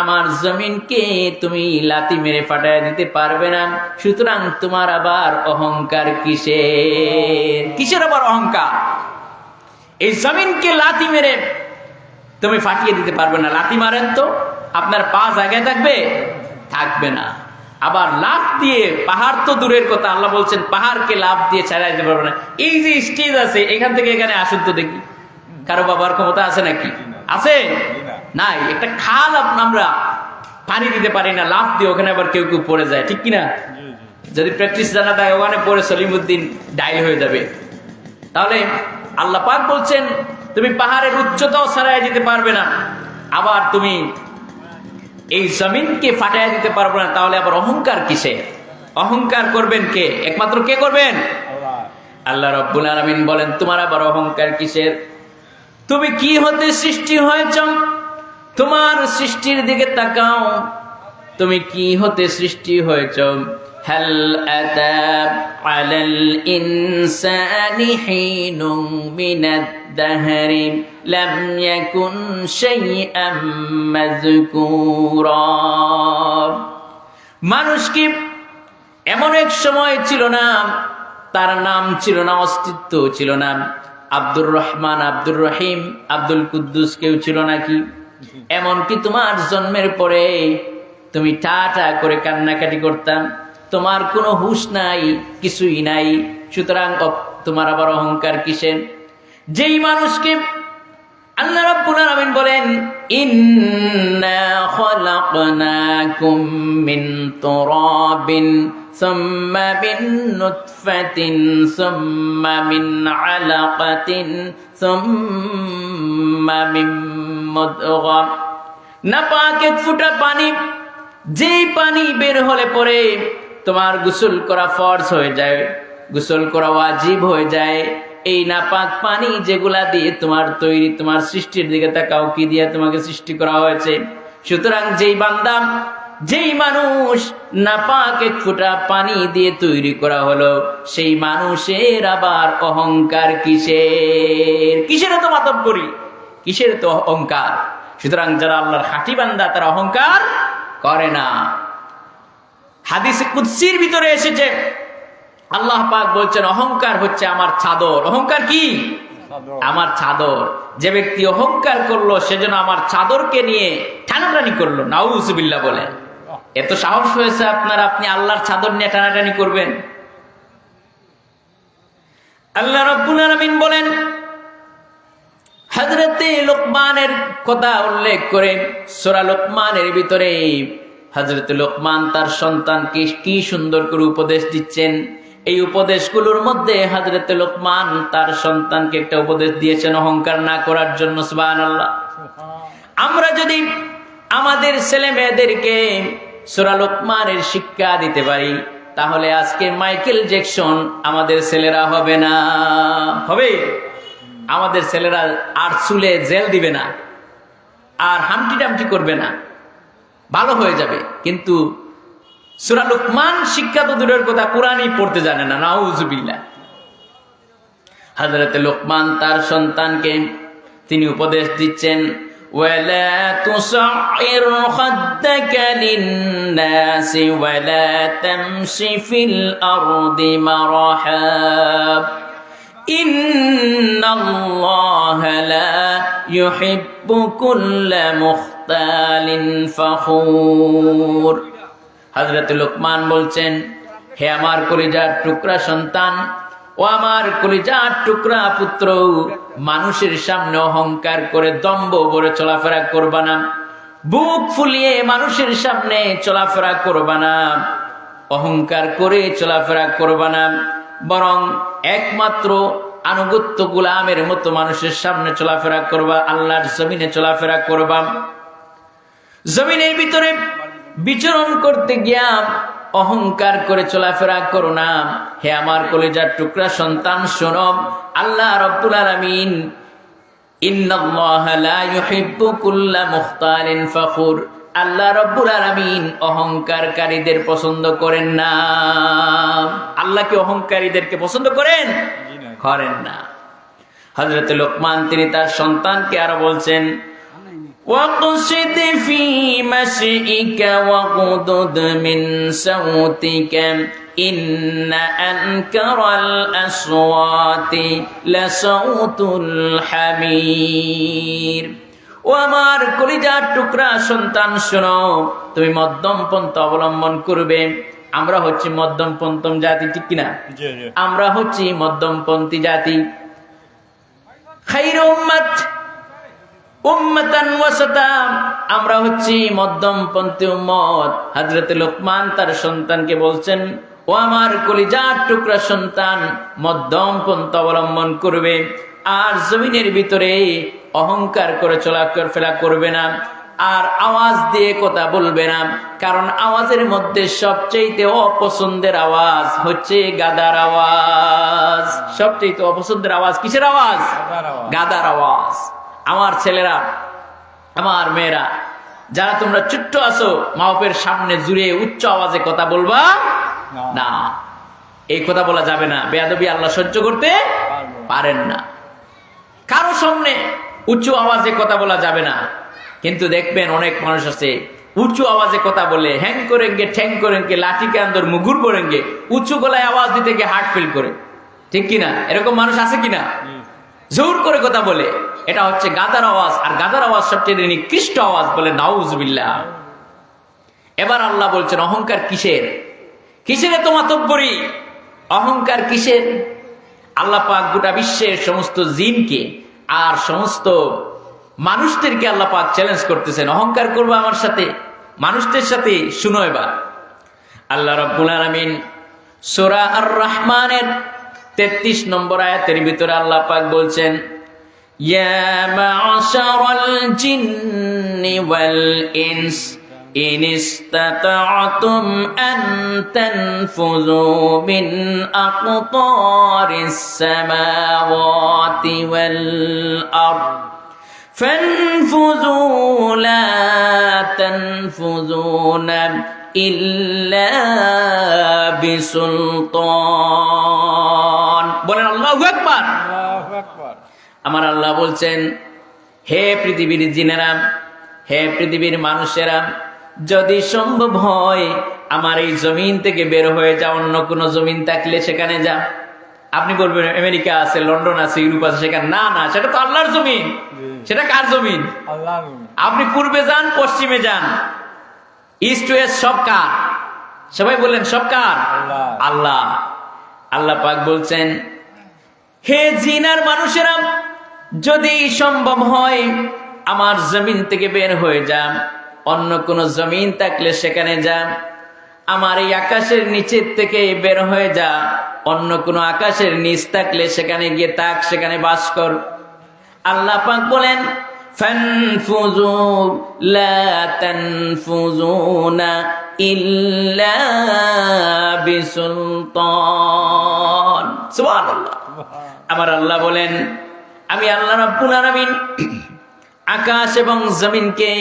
আমার জমিনকে তুমি লাথি মেরে ফাটায় দিতে পারবে না। সুতরাং তোমার আবার অহংকার কিসের? কিসের আবার অহংকার? এই জমিনকে লাথি মেরে তুমি ফাটিয়ে দিতে পারবে না। লাথি মারেন তো আপনার পা জায়গায় থাকবে? থাকবে না। আবার লাফ দিয়ে পাহাড় তো দূরের কথা, আল্লাহ বলছেন পাহাড়কে লাফ দিয়ে ছাড়াই দিতে পারবে না। এই যে স্টেজ আছে এখান থেকে এখানে আসুন তো দেখি, কারো বাবার ক্ষমতা আছে নাকি? আছে? নাই। একটা খাল আমরা পানি দিতে পারি না, লাফ দিয়ে ওখানে আবার কেউ কেউ পড়ে যায়, ঠিক কিনা? যদি প্র্যাকটিস জানা থাকে ওখানে পড়ে সলিমুদ্দিন ডাইল হয়ে যাবে। তাহলে আল্লাহ পাক বলছেন তুমি পাহাড়ের উচ্চতাও ছাড়াই যেতে পারবে না, আবার তুমি এই জমিনকে ফাটাইয়া দিতে পারবে না। তাহলে আবার অহংকার কিসে? অহংকার করবেন কে? একমাত্র কে করবেন? আল্লাহ রাব্বুল আলামিন বলেন তোমার আবার অহংকার কিসের? তুমি কি হতে সৃষ্টি হয়েছ? তোমার সৃষ্টির দিকে তাকাও, তুমি কি হতে সৃষ্টি হয়েছ? হাল আতা আলাল ইনসানি হিনুম মিনাদ দাহরি লাম ইয়াকুন শাইআম মাযকুরা। মানুষ কি এমন এক সময় ছিল না, তার নাম ছিল না, অস্তিত্ব ছিল না? আব্দুর রহমান, আব্দুর রহিম, আব্দুল কুদ্দুস কেউ ছিল নাকি? এমনকি তোমার জন্মের পরে তুমি টা করে কান্নাকাটি করতাম, তোমার কোনো হুঁশ নাই, কিছুই নাই। সুতরাং তোমার আবার অহংকার কিসের? যেই মানুষকে আল্লাহ রাব্বুল আলামিন বলেন ইন্না খালাকনাকুম মিন তুরাবিন সুম্মা মিন নুতফাতিন সুম্মা মিন আলাকাতিন সুম্মা মিন মুদগা। নাপাক এক ফোঁটা পানি, যেই পানি বের হলে পরে তোমার গোসল করা ফরজ হয়ে যায়, গোসল করা ওয়াজিব হয়ে যায়। এই নাপাক পানি যেগুলা দিয়ে তোমার তৈরি, তোমার সৃষ্টির দিকে তাকাও, কি দিয়ে তোমাকে সৃষ্টি করা হয়েছে। সুতরাং যেই বান্দা, যেই মানুষ নাপাক এক ফোঁটা পানি দিয়ে তৈরি করা হলো, সেই মানুষের আবার অহংকার কিসের? কিসের তো মাতব করি, কিসের তো অহংকার? সুতরাং যারা আল্লাহর খাঁটি বান্দা তারা অহংকার করে না। হাদিসে কুদসির ভিতরে এসেছে আল্লাহ পাক বলছেন অহংকার হচ্ছে আমার চাদর। অহংকার কি? আমার চাদর। যে ব্যক্তি অহংকার করলো সেজন্য আমার চাদরকে নিয়ে টানাটানি করলো। নাউজুবিল্লাহ বলে। এত সাহস হয়েছে আপনার, আপনি আল্লাহর চাদর নিয়ে টানাটানি করবেন? আল্লাহ রাব্বুল আলামিন বলেন হযরতে লোকমানের কথা উল্লেখ করে সূরা লোকমানের ভিতরে হযরতে লোকমান তার সন্তানকে কি সুন্দর করে উপদেশ দিচ্ছেন। এই উপদেশগুলোর মধ্যে হযরতে লোকমান তার সন্তানকে একটা উপদেশ দিয়েছেন অহংকার না করার জন্য। সুবহানাল্লাহ। আমরা যদি আমাদের ছেলে মেয়েদেরকে সূরা লোকমানের শিক্ষা দিতে পারি, তাহলে আজকে মাইকেল জ্যাকসন আমাদের ছেলেরা হবে না? হবে? আমাদের ছেলেরা আর চুলে জেল দিবে না, আর হামটি টামটি করবে না, ভালো হয়ে যাবে। কিন্তু সূরা লোকমান শিক্ষা তো দূরের কথা, কোরআনই পড়তে জানে না। নাউজুবিল্লাহ। হযরতে লোকমান তার সন্তানকে তিনি উপদেশ দিচ্ছেন ওয়ালা তুসাইর খাদ্দাকা লিন-নাসি ওয়ালা তামশি ফিল আরদি মারহা ইন্নাল্লাহা লা ইউহিব্বু কুল্লা মুখতালিন ফখুর। হযরত লোকমান বলছেন, হে আমার কলিজার টুকরা সন্তান, ও আমার কলিজার টুকরা পুত্র, মানুষের সামনে অহংকার করে দম্ভ ভরে চলাফেরা করবা না, বুক ফুলিয়ে মানুষের সামনে চলাফেরা করবা না, অহংকার করে চলাফেরা করবা না, বরং একমাত্র আনুগত্য গোলামের মতো মানুষের সামনে চলাফেরা করবা, আল্লাহর জমিনে চলাফেরা করবা। জমিনের ভিতরে বিচরণ করতে গিয়া অহংকার করে চলাফেরা করো না। হে আমার কলিজার টুকরা সন্তান, শোনো, আল্লাহ রাব্বুল আলামিন ইন্নাল্লাহা লা ইউহিব্বু কুল্লা মুখতালিন ফখুর, আল্লাহ রাব্বুল আলামিন অহংকারকারীদের পছন্দ করেন না। আল্লাহ কি অহংকারীদেরকে পছন্দ করেন? করেন না। হযরত লোকমান তিনি তার সন্তানকে আরো বলছেন, ওয়াকসিদ ফি মাশইকা ওয়াগদুদ মিন সাওতিকা ইন্না আনকারাল আসওয়াতি লাসাউতুল হামির। ও আমার কলিজার টুকরা সন্তান, শোনো, তুমি মধ্যম পন্থা অবলম্বন করবে। আমরা হচ্ছি মধ্যমপন্থী জাতি, ঠিক কিনা? আমরা হচ্ছি মধ্যমপন্থী জাতি। খায়রু উম্মাতান ওয়াসাতা, আমরা হচ্ছি মধ্যমপন্থী উম্মত। হযরত লোকমান তার সন্তানকে বলছেন, ও আমার কলিজার টুকরা সন্তান, মধ্যম পন্থা অবলম্বন করবে, আর জমিনের ভিতরে অহংকার করে চলাফেরা করবে না, আর আওয়াজ দিয়ে কথা বলবে না। কারণ আওয়াজের মধ্যে সবচেয়ে অপছন্দের আওয়াজ হচ্ছে গাদার আওয়াজ। সবচেয়ে অপছন্দের আওয়াজ কিসের আওয়াজ? গাদার আওয়াজ। আমার ছেলেরা, আমার মেয়েরা, যারা তোমরা ছোট্ট আছো, মা বাপের সামনে জুড়ে উচ্চ আওয়াজে কথা বলবা না। এই কথা বলা যাবে না। বেয়াদবি আল্লাহ সহ্য করতে পারেন না। কারো সামনে উঁচু আওয়াজে কথা বলা যাবে না। কিন্তু দেখবেন অনেক মানুষ আছে উঁচু আওয়াজে কথা বলে, হ্যাং করেঙ্গে, ঠ্যাং করেঙ্গে, লাঠি কে আন্দর মুগুর করেঙ্গে, উঁচু গলায় আওয়াজ দিতে গিয়ে হার্ট ফেল করে, ঠিক কিনা? এরকম মানুষ আছে কিনা? জোর করে কথা বলে, এটা হচ্ছে গাদার আওয়াজ। আর গাদার আওয়াজ সবচেয়ে নিকৃষ্ট আওয়াজ, বলে নাউজুবিল্লাহ। এবার আল্লাহ বলছেন, অহংকার কিসের? কিসের এত মাতব্বরি? অহংকার কিসের? আল্লাহ পাক গোটা বিশ্বের সমস্ত জিনকে আর সমস্ত মানুষদেরকে আল্লাহ পাক চ্যালেঞ্জ করতেছেন, অহংকার করবো আমার সাথে, মানুষদের সাথে। শুনো এবার, আল্লাহ রাব্বুল আলামিন সূরা আর রহমানের 33 নম্বর আয়াতের ভিতরে আল্লাহ পাক বলছেন, ইয়া মা'শারাল জিন্নি ওয়াল ইনস ইন ইসতাতা'তুম আন তানফুযু মিন আকতারিস সামাওয়াতি ওয়াল আরদ ফানফুযু লা তানফুযুনা ইল্লা বিসুলতান। বলেন আল্লাহু আকবার। আমার আল্লাহ বলছেন, হে পৃথিবীর জিনেরা, হে পৃথিবীর মানুষেরা, যদি সম্ভব হয় আমার এই জমিন থেকে বের হয়ে যা, অন্য কোনো জমিন থাকলে সেখানে যা। আপনি বলবেন আমেরিকা আছে, লন্ডন আছে, ইউরোপ আছে, সেখানে না, না, সেটা তো আল্লাহর জমিন। সেটা কার জমিন? আপনি পূর্বে যান, পশ্চিমে যান, ইস্ট ওয়েস্ট, সব কার? সবাই বললেন সব কার? আল্লাহ। আল্লাহ পাক বলছেন, হে জিনার মানুষেরা, যদি সম্ভব হয় আমার জমিন থেকে বের হয়ে যা, অন্য কোন জমিন থাকলে সেখানে যা। আমার এই আকাশের নিচের থেকে বের হয়ে যা, অন্য কোন আকাশের নিচ থাকলে সেখানে গিয়ে থাক, সেখানে বাস কর। আল্লাহ পাক বলেন, ফানফুযু লা তানফুযুনা ইল্লা বিসুলতান। সুবহানাল্লাহ। আমার আল্লাহ বলেন, আমি আল্লাহ রাব্বুল আলামিন আকাশ এবং জমিনকে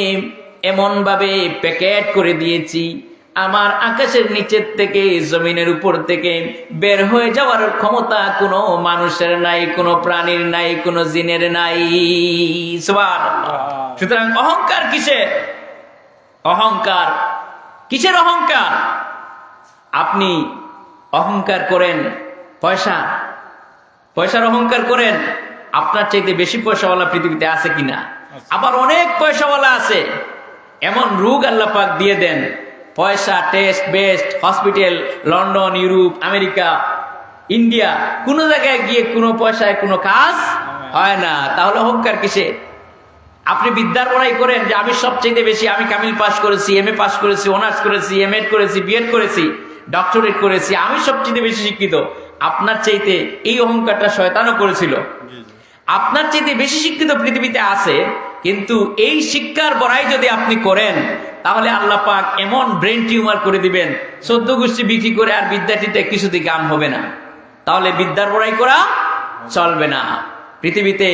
এমন ভাবে প্যাকেট করে দিয়েছি, আমার আকাশের নিচের থেকে জমিনের উপর থেকে বের হয়ে যাওয়ার ক্ষমতা কোনো মানুষের নাই, কোনো প্রাণীর নাই, কোনো জিনের নাই। সুবহানাল্লাহ। সুতরাং অহংকার কিসের? অহংকার কিসের? অহংকার আপনি অহংকার করেন পয়সার অহংকার করেন। আপনার চাইতে বেশি পয়সাওয়ালা পৃথিবীতে আছে কিনা? আবার অনেক পয়সাওয়ালা আছে, এমন রোগ আল্লাহ পাক দিয়ে দেন, পয়সা, test best hospital, London, Europe, America, India, কোন জায়গায় গিয়ে কোনো পয়সায় কোনো কাজ হয় না। তাহলে অহংকার কিসে? আপনি বিদ্যার পড়াই করেন যে আমি সবচেয়ে বেশি, আমি কামিল পাস করেছি, MA পাস করেছি, অনার্স করেছি, MA করেছি, BEd করেছি, ডক্টরেট করেছি, আমি সবচেয়ে বেশি শিক্ষিত। আপনার চাইতে এই অহংকারটা শয়তানও করেছিল। আপনার চাইতে বেশি শিক্ষিত পৃথিবীতে আছে, কিন্তু এই শিক্ষার বড়াই যদি আপনি করেন, তাহলে আল্লাহ পাক এমন ব্রেন টিউমার করে দিবেন, 14 গোষ্ঠী বিক্রি করে আর বিদ্যাটিতে কিছুতে কাম হবে না। তাহলে বিদ্যার বড়াই করা চলবে না। পৃথিবীতে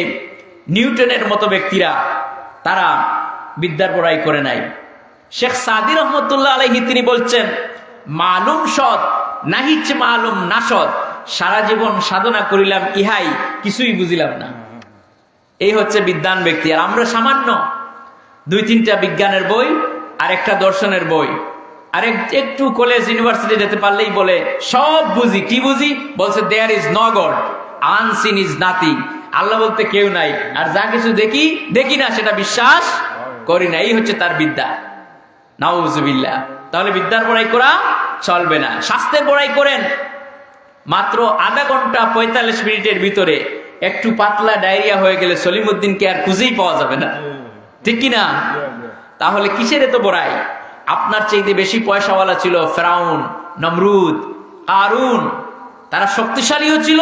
নিউটনের মতো ব্যক্তিরা তারা বিদ্যার বড়াই করে নাই। শেখ সাদি রহমতুল্লাহ আলাইহি তিনি বলছেন, মালুম সৎ নাহিচ মালুম না সৎ, সারা জীবন সাধনা করিলাম ইহাই কিছুই বুঝিলাম না। এই হচ্ছে বিদ্বান ব্যক্তি। আর আমরা সামান্য 2-3টা বিজ্ঞানের বই আর একটা দর্শনের বই আর একটু কলেজ ইউনিভার্সিটি যেতে পারলেই বলে সব বুঝি। কি বুঝি? বলছে there is no god, unseen is nothing. আল্লাহ বলতে কেউ নাই, আর যা কিছু দেখি না সেটা বিশ্বাস করি না। এই হচ্ছে তার বিদ্যা। নাউজুবিল্লাহ। তাহলে বিদ্যার বড়াই করা চলবে না। স্বাস্থ্যের বড়াই করেন। মাত্র আধা ঘন্টা 45 মিনিটের ভিতরে একটু পাতলা ডায়রিয়া হয়ে গেলে সলিমউদ্দিনকে আর খুঁজেই পাওয়া যাবে না, ঠিক কিনা? তাহলে কিসের এত বড়াই? আপনার চাইতে বেশি পয়সাওয়ালা ছিল ফেরাউন, নমরুদ, কারুন। তারা শক্তিশালীও ছিল,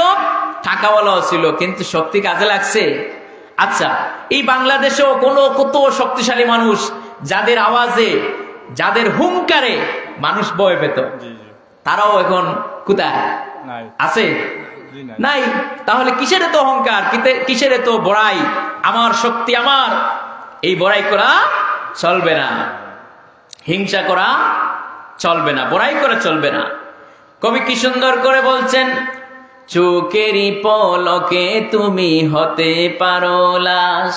টাকাওয়ালাও ছিল, কিন্তু শক্তি কাজে লাগছে? আচ্ছা, এই বাংলাদেশেও কত শক্তিশালী মানুষ যাদের আওয়াজে, যাদের হুঙ্কারে মানুষ ভয় পেত, তারাও এখন কোথায় আছে? নাই। তাহলে কিসের এত অহংকার, কিসের এত বড়াই? আমার শক্তি আমার, এই বড়াই করা চলবে না। হিংসা করা চলবে না, বড়াই করা চলবে না। কবি কি সুন্দর করে বলছেন, চোখেরই পলকে তুমি হতে পারো লাশ,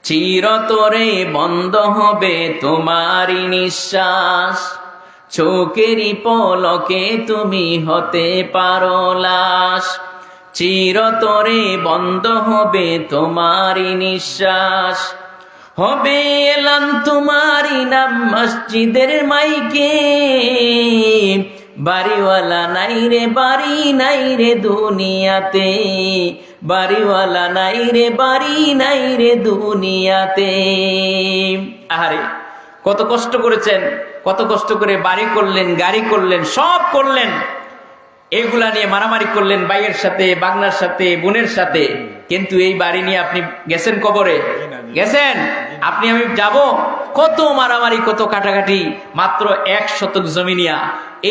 চিরতরে বন্ধ হবে তোমারই নিঃশ্বাস। চোখেরই পলকে তুমি হতে পারো লাশ, চিরতরে বন্ধ হবে তোমারই নিঃশ্বাস। হবে এলান তোমারই নাম মসজিদের মাইকে, বাড়িওয়ালা নাই রে বাড়ি নাই রে দুনিয়াতে, বাড়িওয়ালা নাই রে বাড়ি নাই রে দুনিয়াতে। আহারে, কত কষ্ট করেছেন, কত কষ্ট করে বাড়ি করলেন, গাড়ি করলেন, সব করলেন, এগুলা নিয়ে মারামারি করলেন ভাইয়ের সাথে, বাগনার সাথে, বোনের সাথে, কিন্তু এই বাড়ি নিয়ে আপনি গেছেন কবরে? গেছেন? আপনি আমি যাব? কত মারামারি, কত কাটাকাটি, মাত্র 1 শতক জমি নিয়া।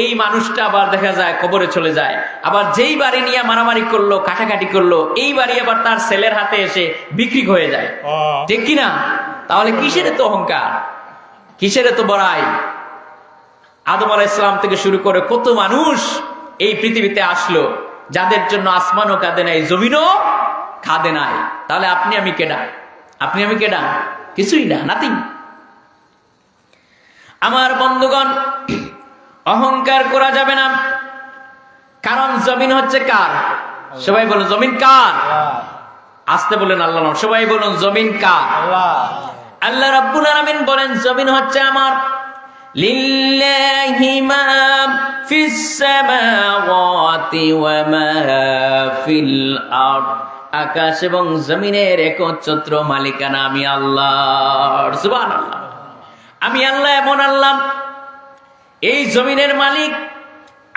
এই মানুষটা আবার দেখা যায় কবরে চলে যায়। আবার যেই বাড়ি নিয়ে মারামারি করলো, কাটাকাটি করলো, এই বাড়ি আবার তার ছেলের হাতে এসে বিক্রি হয়ে যায়, ঠিক কিনা? তাহলে কিসের এত অহংকার, কিসের এত বড়াই? আদম আলাইহিস সালাম থেকে শুরু করে কত মানুষ এই পৃথিবীতে আসলো, যাদের জন্য আসমানও কাঁদে নাই, জমিনও কাঁদে নাই। তাহলে আপনি আমি কেডা? আপনি আমি কেডা? কিছুই না, নাথিং। আমার বন্ধুগণ, অহংকার করা যাবে না, কারণ জমিন হচ্ছে কার? সবাই বলুন জমিন কার? আসতে বলেন আল্লাহ। সবাই বলুন জমিন কার? আল্লাহ রাব্বুল আলামিন বলেন জমিন হচ্ছে আমার। লিল্লাহি মা ফিস সামাওয়াতি ওয়া মা ফিল আরদ, আকাশ এবং জমিনের একচ্ছত্র মালিকানা আমি আল্লাহর। সুবহানাল্লাহ। আমি আল্লাহ এমন আল্লাহ, এই জমিনের মালিক,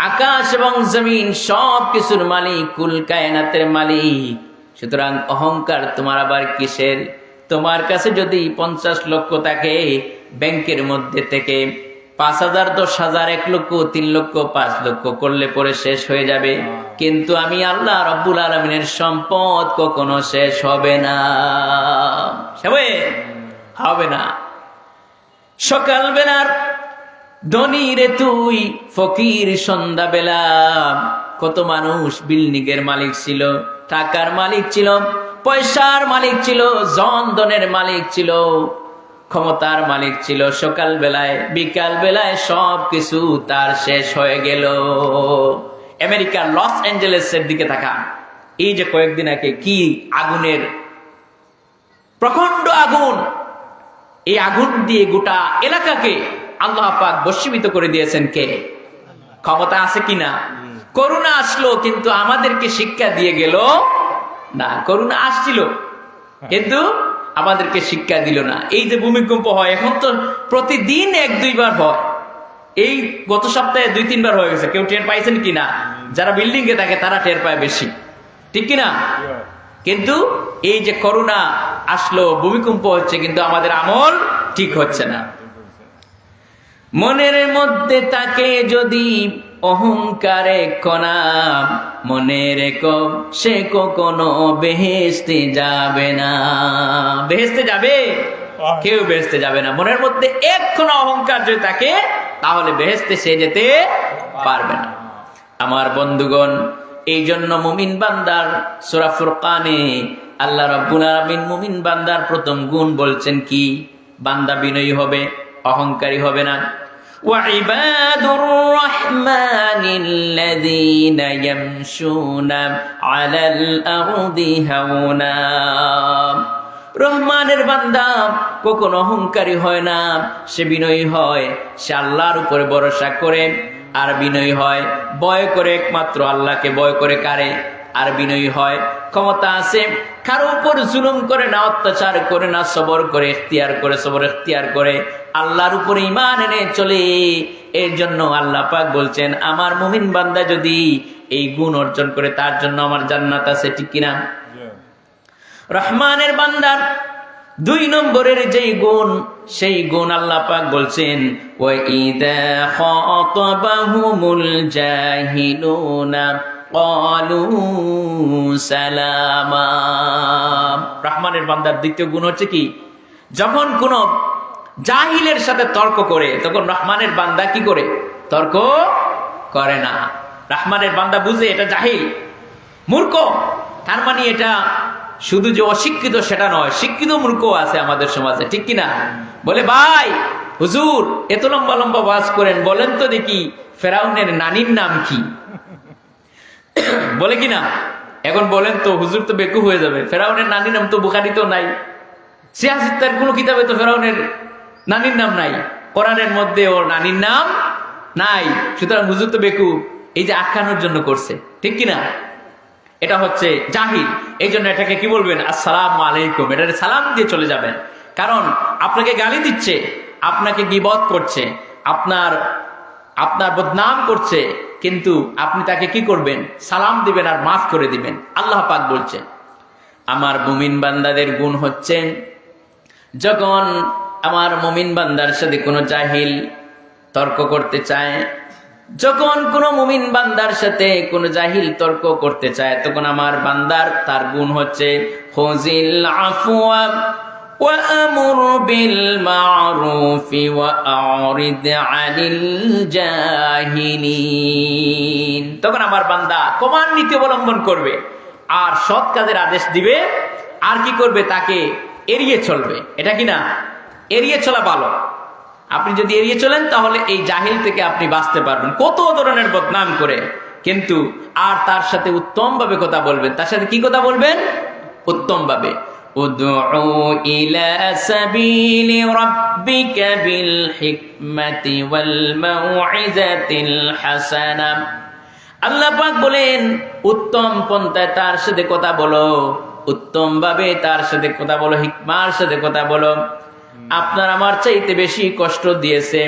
আকাশ এবং জমিন সব কিছুর মালিক, কুল কায়নাতের মালিক। সুতরাং অহংকার তোমার আবার কিসের? তোমার কাছে যদি 50 লক্ষ থাকে, ব্যাংকের মধ্যে থেকে 5,000, 10,000, 1 লক্ষ, 3 লক্ষ, 5 লক্ষ করলে পরে শেষ হয়ে যাবে, কিন্তু আমি আল্লাহ রাব্বুল আলামিনের সম্পদ কখনো শেষ হবে না, হবে না। সকালবেলার ধনী রে তুই, ফকির সন্ধ্যাবেলা। কত মানুষ বিল্ডিং এর মালিক ছিল, টাকার মালিক ছিল, পয়সার মালিক ছিল, জনধনের মালিক ছিল, ক্ষমতার মালিক ছিল। সকাল বেলায়, বিকাল বেলায় সব কিছু তার শেষ হয়ে গেল। আমেরিকার লস অ্যাঞ্জেলেসের দিকে তাকান, এই যে কয়েকদিন আগে কি আগুনের প্রখণ্ড আগুন, এই আগুন দিয়ে গোটা এলাকাকে আল্লাহ পাক বশীভূত করে দিয়েছেন কে? ক্ষমতা আছে কিনা? করোনা আসলো, কিন্তু আমাদেরকে শিক্ষা দিয়ে গেল না। করোনা আসছিল, কিন্তু আমাদেরকে শিক্ষা দিল না। এই যে ভূমিকম্প হয়, এখন তো প্রতিদিন 1-2 বার হয়। এই গত সপ্তাহে 2-3 বার হয়ে গেছে। কেউ টের পাইছেন কিনা? যারা বিল্ডিং এ থাকে তারা টের পায় বেশি, ঠিক কিনা? কিন্তু এই যে করোনা আসলো, ভূমিকম্প হচ্ছে, কিন্তু আমাদের আমল ঠিক হচ্ছে না। মনের মধ্যে তাকে যদি অহংকারে কণা, মনে রেখো সে কখনো বেহেশতে যাবে না। বেহেশতে যাবে? কেউ বেহেশতে যাবে না। মনের মধ্যে একখানা অহংকার যদি থাকে তাহলে বেহেশতে সে যেতে পারবে না। আমার বন্ধুগণ, এই জন্য মুমিন বান্দার সূরা ফুরকানে আল্লাহ রাব্বুল আলামিন মুমিন বান্দার প্রথম গুণ বলছেন কি? বান্দা বিনয়ী হবে, অহংকারী হবে না। وعباد الرحمن الذين يمشون على الأرض هونا। রহমানের বান্দা কখনো অহংকারী হয় না, সে বিনয়ী হয়, সে আল্লাহর উপরে ভরসা করে। আর বিনয়ী হয়, ভয় করে একমাত্র আল্লাহকে, ভয় করে কারে? আর বিনয়ী হয়, ক্ষমতা আছে, কারো উপর জুলুম করে না, অত্যাচার করে না, সবর করে ইখতিয়ার করে, সবর ইখতিয়ার করে, আল্লাহর উপরে ঈমান এনে চলে। এর জন্য আল্লাহ পাক বলছেন, আমার মুমিন বান্দা যদি এই গুণ অর্জন করে তার জন্য আমার জান্নাত আছে। ঠিক কিনা? রহমানের বান্দার 2 নম্বরের যেই গুণ, সেই গুণ আল্লাহ পাক বলছেন, ওয়া ইযা খাতাবাহুমুল জাহিলুনা ক্বালু সালামা। রহমানের বান্দার দ্বিতীয় গুণ হচ্ছে কি? যখন কোন জাহিলের সাথে তর্ক করে তখন রহমানের বান্দা কি করে? তর্ক করে না। রহমানের বান্দা বুঝে এটা জাহিল, মূর্খ। তার মানে এটা শুধু যে অশিক্ষিত সেটা নয়, শিক্ষিত মূর্খ আছে আমাদের সমাজে। ঠিক কিনা? বলে, ভাই হুজুর এত লম্বা লম্বা ওয়াজ করেন, বলেন তো দেখি ফেরাউনের নানির নাম কি? বলে কিনা? এখন বলেন তো, হুজুর তো বেকুব হয়ে যাবে, ফেরাউনের নানির নাম তো বুখারীতেও নাই, সিয়াসিত্তার কোনো কিতাবে তো ফেরাউনের নানির নাম নাই, কোরআনের মধ্যে ওর নানির নাম নাই, সুতরাং হুজুর তো বেকুব। এই যে আখ্যানোর জন্য করছে। ঠিক কিনা? এটা হচ্ছে জাহিল। এই জন্য এটাকে কি বলবেন? আসসালামু আলাইকুম। এটা সালাম দিয়ে চলে যাবেন। কারণ আপনাকে গালি দিচ্ছে, আপনাকে গীবত করছে, আপনার বদনাম করছে, কিন্তু আপনি তাকে কি করবেন? সালাম দিবেন আর মাফ করে দিবেন। আল্লাহ পাক বলছেন, আমার মুমিন বান্দাদের গুণ হচ্ছে, যখন আমার মুমিন বান্দার সাথে কোনো জাহিল তর্ক করতে চায়, যখন কোন মুমিন বান্দার সাথে কোন জাহিল তর্ক করতে চায়, তখন আমার বান্দার তার গুণ হচ্ছে, খুযিল আফওয়া ওয়া আমুর বিল মা'রুফি ওয়া আ'রিদ আনিল জাহিলিন। তখন আমার বান্দা কমান নীতি অবলম্বন করবে আর সৎ কাজের আদেশ দিবে, আর কি করবে? তাকে এড়িয়ে চলবে। এটা কি না? এড়িয়ে চলা ভালো। আপনি যদি এড়িয়ে চলেন তাহলে এই জাহিল থেকে আপনি বাঁচতে পারবেন। কত ধরনের বদনাম করে, কিন্তু আর তার সাথে উত্তম ভাবে কথা বলবেন। তার সাথে কি কথা বলবেন? উত্তম ভাবে। উদউ ইলা সাবিলি রাব্বিকা বিল হিকমাতি ওয়াল মাউইজাতিল হাসানা। আল্লাহ পাক বলেন, উত্তম পন্থায় তার সাথে কথা বলো, উত্তম ভাবে তার সাথে কথা বলো, হিকমার সাথে কথা বলো। আপনার আমার চাইতে বেশি কষ্ট দিয়েছে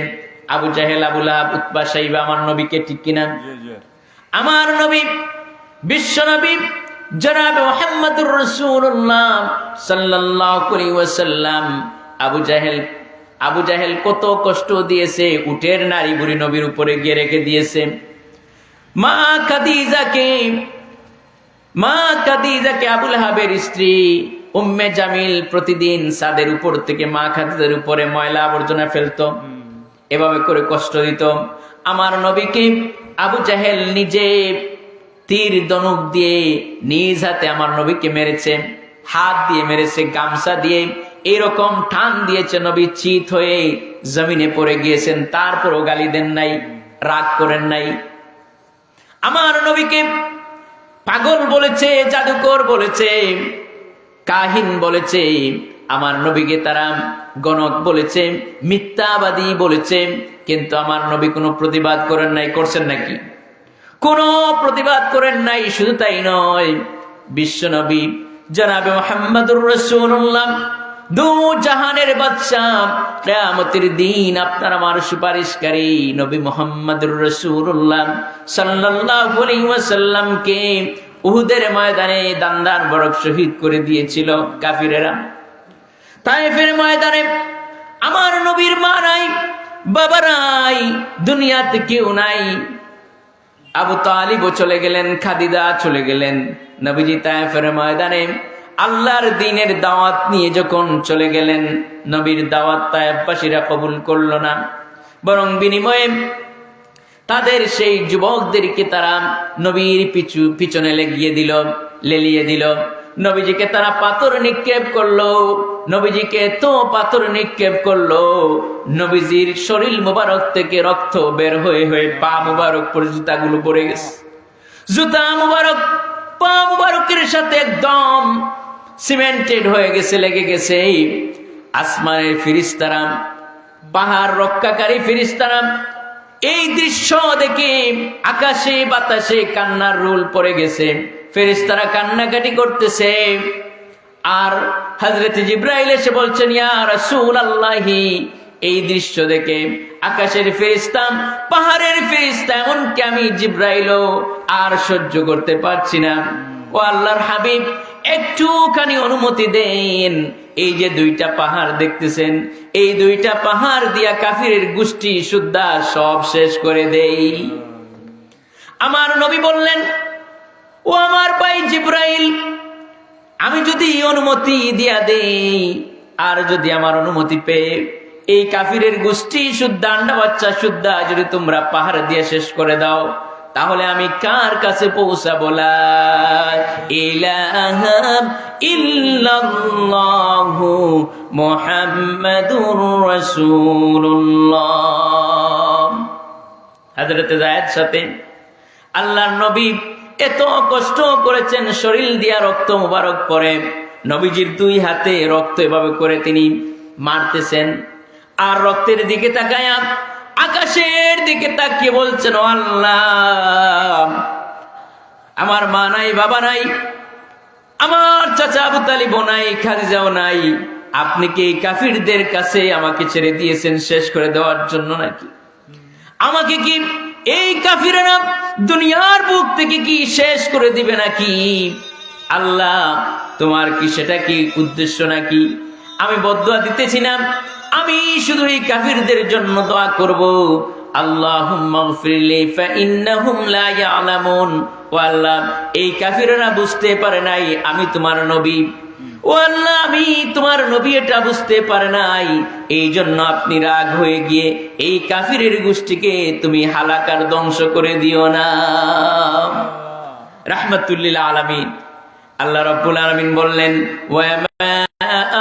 আবু জাহেল, আবু লাহাব, উতবা, শাইবা আমার নবীকে। ঠিক কিনা? আমার নবী, বিশ্ব নবী জনাবে মুহাম্মদুর রাসূলুল্লাহ সাল্লাল্লাহু আলাইহি ওয়াসাল্লাম আবু জাহেল কত কষ্ট দিয়েছে। উটের নারী বুড়ি নবীর উপরে গিয়ে রেখে দিয়েছে। মা খাদিজাকে আবু লাহাবের স্ত্রী উম্মে জামিল প্রতিদিন ছাদের উপর থেকে মা খাদিজার উপরে ময়লা আবর্জনা ফেলতো, এভাবে করে কষ্ট দিত। আমার নবীকে আবু জাহেল নিজে তীর ধনুক দিয়ে নিজ হাতে আমার নবীকে মেরেছে, হাত দিয়ে মেরেছে, গামছা দিয়ে এরকম টান দিয়েছে, নবী চিত হয়ে জমিনে পড়ে গিয়েছেন। তারপরও গালি দেন নাই, রাগ করেন নাই। আমার নবীকে পাগল বলেছে, জাদুকর বলেছে, কাহিন বলেছে, আমার নবীকে তারা গণক বলেছে, মিথ্যাবাদী বলেছে, কিন্তু আমার নবী কোনো প্রতিবাদ করেন নাই। করছেন নাকি? কোনো প্রতিবাদ করেন নাই। শুধু তাই নয়, বিশ্ব নবী জনাবে মুহাম্মদুর রাসূলুল্লাহ, দু জাহানের বাদশা, কিয়ামতের দিন আপনার আমার সুপারিশকারী নবী মুহাম্মদুর রাসূলুল্লাহ সাল্লাল্লাহু আলাইহি ওয়াসাল্লামকে উহুদের ময়দানে দান্দার বরক শহীদ করে দিয়েছিল কাফিরেরা। তায়েফের ময়দানে আমার নবীর মা নাই, বাবা নাই, দুনিয়াতে কেউ নাই। আবু তালিবও চলে গেলেন, খাদিজা চলে গেলেন। নবীজি তায়েফের ময়দানে আল্লাহর দ্বীনের দাওয়াত নিয়ে যখন চলে গেলেন, নবীর দাওয়াত তায়েফবাসীরা কবুল করলো না, বরং বিনিময়ে তাদের সেই যুবকদেরকে তারা নবীর পিছনে লেলিয়ে দিল। নবীজিকে তারা পাথর নিক্ষেপ করলো, নবীজিকে তো পাথর নিক্ষেপ করলো, নবীজির শরীর মুবারক থেকে রক্ত বের হয়ে হয়ে পা মুবারক পরে জুতাগুলো পড়ে গেছে। জুতা মুবারক পা মুবারকের সাথে একদম সিমেন্টেড হয়ে গেছে, লেগে গেছে। আসমানের ফেরেশতারা, পাহাড় রক্ষাকারী ফেরেশতারা এই দৃশ্য দেখে আকাশে বাতাসে কান্নার রোল পড়ে গেছে। ফেরেশতারা কান্নাকাটি করতেছে। আর হযরত জিবরাইল এসে বলছেন, ইয়া রাসূলুল্লাহি, এই দৃশ্য দেখে আকাশের ফেরেশতা, পাহাড়ের ফেরেশতা, এমনকি আমি জিবরাইলও আর সহ্য করতে পারছি না। ও আল্লাহর হাবিব, একটুখানি অনুমতি দেন, এই যে দুইটা পাহাড় দেখতেছেন, এই দুইটা পাহাড় দিয়া কাফিরের গোষ্ঠী সুদ্ধা সব শেষ করে দেই। আমার নবী বললেন, ও আমার ভাই জিবরাইল, আমি যদি অনুমতি দিয়া দেই, আর যদি আমার অনুমতি পেয়ে এই কাফিরের গোষ্ঠী শুদ্ধ আন্ডা বাচ্চা শুদ্ধ যদি তোমরা পাহাড় দিয়ে শেষ করে দাও, তাহলে আমি কার কাছে পৌঁছাবো? লা ইলাহা ইল্লাল্লাহু মুহাম্মাদুর রাসূলুল্লাহ। হযরত যায়েদ সাথে আল্লাহর নবী এত কষ্ট করেছেন, শরীর দিয়া রক্ত মুবারক পড়ে, নবীজির দুই হাতে রক্ত এভাবে করে তিনি মারতেছেন। আর রক্তের দিকে তাকায়া আকাশের দিকে তাকিয়ে বলছেন, ও আল্লাহ, আমার মা নাই, বাবা নাই, আমার চাচা আবু তালিবও নাই, খাদিজাও নাই, আপনি কি এই কাফিরদের কাছে আমাকে ছেড়ে দিয়েছেন শেষ করে দেওয়ার জন্য নাকি? আমাকে কি এই কাফিরেরা দুনিয়ার বুক থেকে কি শেষ করে দিবে নাকি? আল্লাহ, তোমার কি সেটা কি উদ্দেশ্য নাকি? আমি বদদুয়া দিতেছি না, আমি শুধু এই কাফিরদের জন্য দোয়া করব, আল্লাহুম্মা গফিরলি ফাইন্নাহুম লা ইয়ালামুন। ও আল্লাহ, এই কাফিররা বুঝতে পারে নাই আমি তোমার নবী। ও আল্লাহ, আমি তোমার নবী এটা বুঝতে পারে নাই, এই জন্য আপনি রাগ হয়ে গিয়ে এই কাফিরের গোষ্ঠীকে তুমি হালাকার ধ্বংস করে দিও না। রাহমাতুল লিল আলামিন। আল্লাহ রাব্বুল আলামিন বললেন, ওয়া মা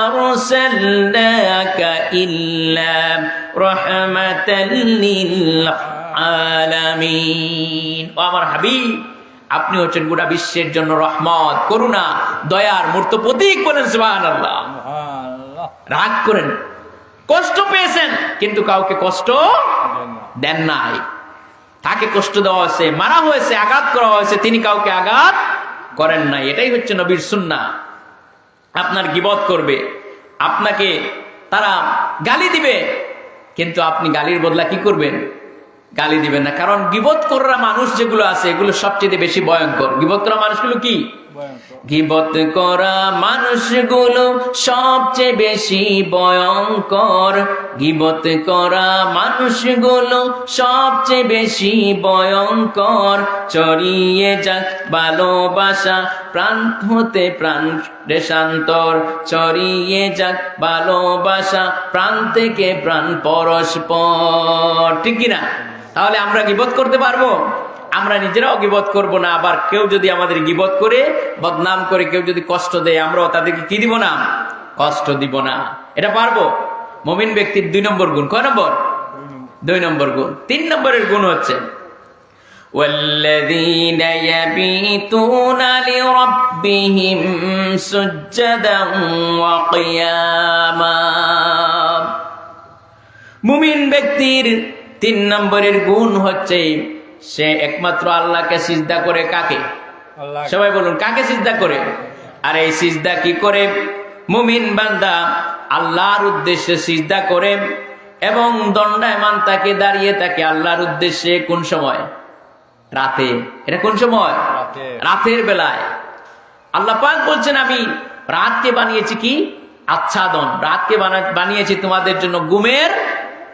আরসালনাকা ইল্লা রাহমাতাল লিল আলামিন। ও আমার হাবিব, আপনি হচ্ছেন গোটা বিশ্বের জন্য রহমত, করুণা, দয়ার মূর্ত প্রতীক। বলেন সুবহানাল্লাহ। রাগ করেন, কষ্ট পেয়েছেন, কিন্তু কাউকে কষ্ট দেন নাই। তাকে কষ্ট দেওয়া হয়েছে, মারা হয়েছে, আঘাত করা হয়েছে, তিনি কাউকে আঘাত করেন নাই। এটাই হচ্ছে নবীর সুন্নাহ। আপনার গীবত করবে, আপনাকে তারা গালি দিবে, কিন্তু আপনি গালির বদলা কি করবেন? গালি দিবেন না। কারণ গীবত করা মানুষ যেগুলো আছে, এগুলো সবচেয়ে বেশি ভয়ঙ্কর। গীবত করা মানুষগুলো কি? গীবত করা মানুষগুলো সবচেয়ে বেশি ভয়ঙ্কর। গীবত করা মানুষগুলো সবচেয়ে বেশি ভয়ঙ্কর। ছড়িয়ে যাক ভালোবাসা প্রাণ হতে প্রাণ দেশান্তর। ছড়িয়ে যাক ভালোবাসা প্রাণ থেকে প্রাণ পরস্পর। ঠিক কিনা? তাহলে আমরা গীবত করতে পারবো? আমরা নিজেরাও গীবত করব না, আবার কেউ যদি আমাদের গীবত করে বদনাম করে কেউ যদি কষ্ট দেয়, আমরাও তাদেরকে কি দিব না? কষ্ট দিব না। এটা পারবো? মুমিন ব্যক্তির 2 নম্বর গুণ। কয় নম্বর? 2 নম্বর গুণ। 3 নম্বরের গুণ হচ্ছে ওয়াল্লাযীনা ইয়াবিতুনা লিরাব্বিহিম সুজদান ওয়া কিয়ামা। মুমিন ব্যক্তির 3 নম্বরের গুণ হচ্ছে সে একমাত্র আল্লাহকে সিজদা করে। কাকে? সবাই বলুন, কাকে সিজদা করে? আর এই সিজদা কি করে? মুমিন বান্দা আল্লাহর উদ্দেশ্যে সিজদা করে এবং দণ্ডায়মান তাকে দাঁড়িয়ে থাকে আল্লাহর উদ্দেশ্যে। কোন সময়? রাতে। এটা কোন সময়? রাতের বেলায়। আল্লাহ পাক বলছেন, আমি রাতকে বানিয়েছি কি? আচ্ছাদন। রাতকে বানিয়েছি তোমাদের জন্য ঘুমের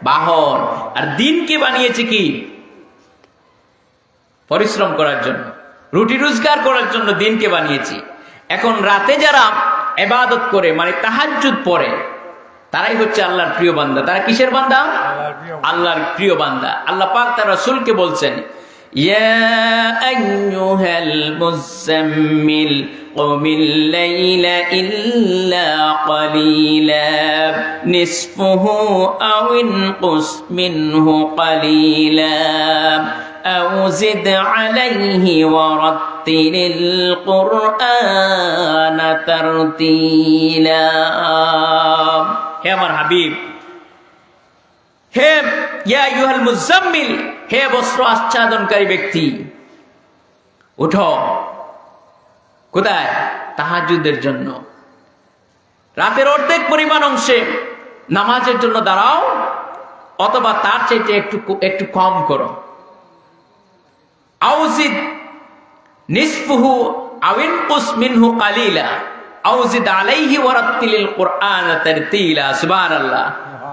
বাহন। আর দিনকে বানিয়েছে কি? পরিশ্রম করার জন্য, রুটি রোজগার করার জন্য দিনকে বানিয়েছি। এখন রাতে যারা ইবাদত করে, মানে তাহাজ্জুদ পড়ে, তারাই হচ্ছে আল্লাহর প্রিয় বান্দা। তারা কিসের বান্দা? আল্লাহর প্রিয় বান্দা। আল্লাহ পাক তার রাসূলকে বলছেন, ইয়া আইয়ুহাল মুযাম্মিল কুমিল লাইলা ইল্লা ক্বালিলা নিসফুহু আও ইনকুস মিনহু ক্বালিলা আও জিদ আলাইহি ওয়ারাত্তিলিল কুরআনা তারতিলা। হে আমার হাবিব, হে ইয়া আইয়ুহাল মুযাম্মিল, হে বস্ত্র আচ্ছাদনকারী ব্যক্তি, উঠো। কোথায়? তাহাজ্জুদের জন্য। রাতের অর্ধেক পরিমাণ অংশে নামাজের জন্য দাঁড়াও, অথবা তার চাইতে একটু কম করো। আউজিদ নিসফুহু আও ইনকুস মিনহু কালিলা আউজিদ আলাইহি ওয়ারাত্তিলিল কুরআনা তারতিলা। সুবহানাল্লাহ।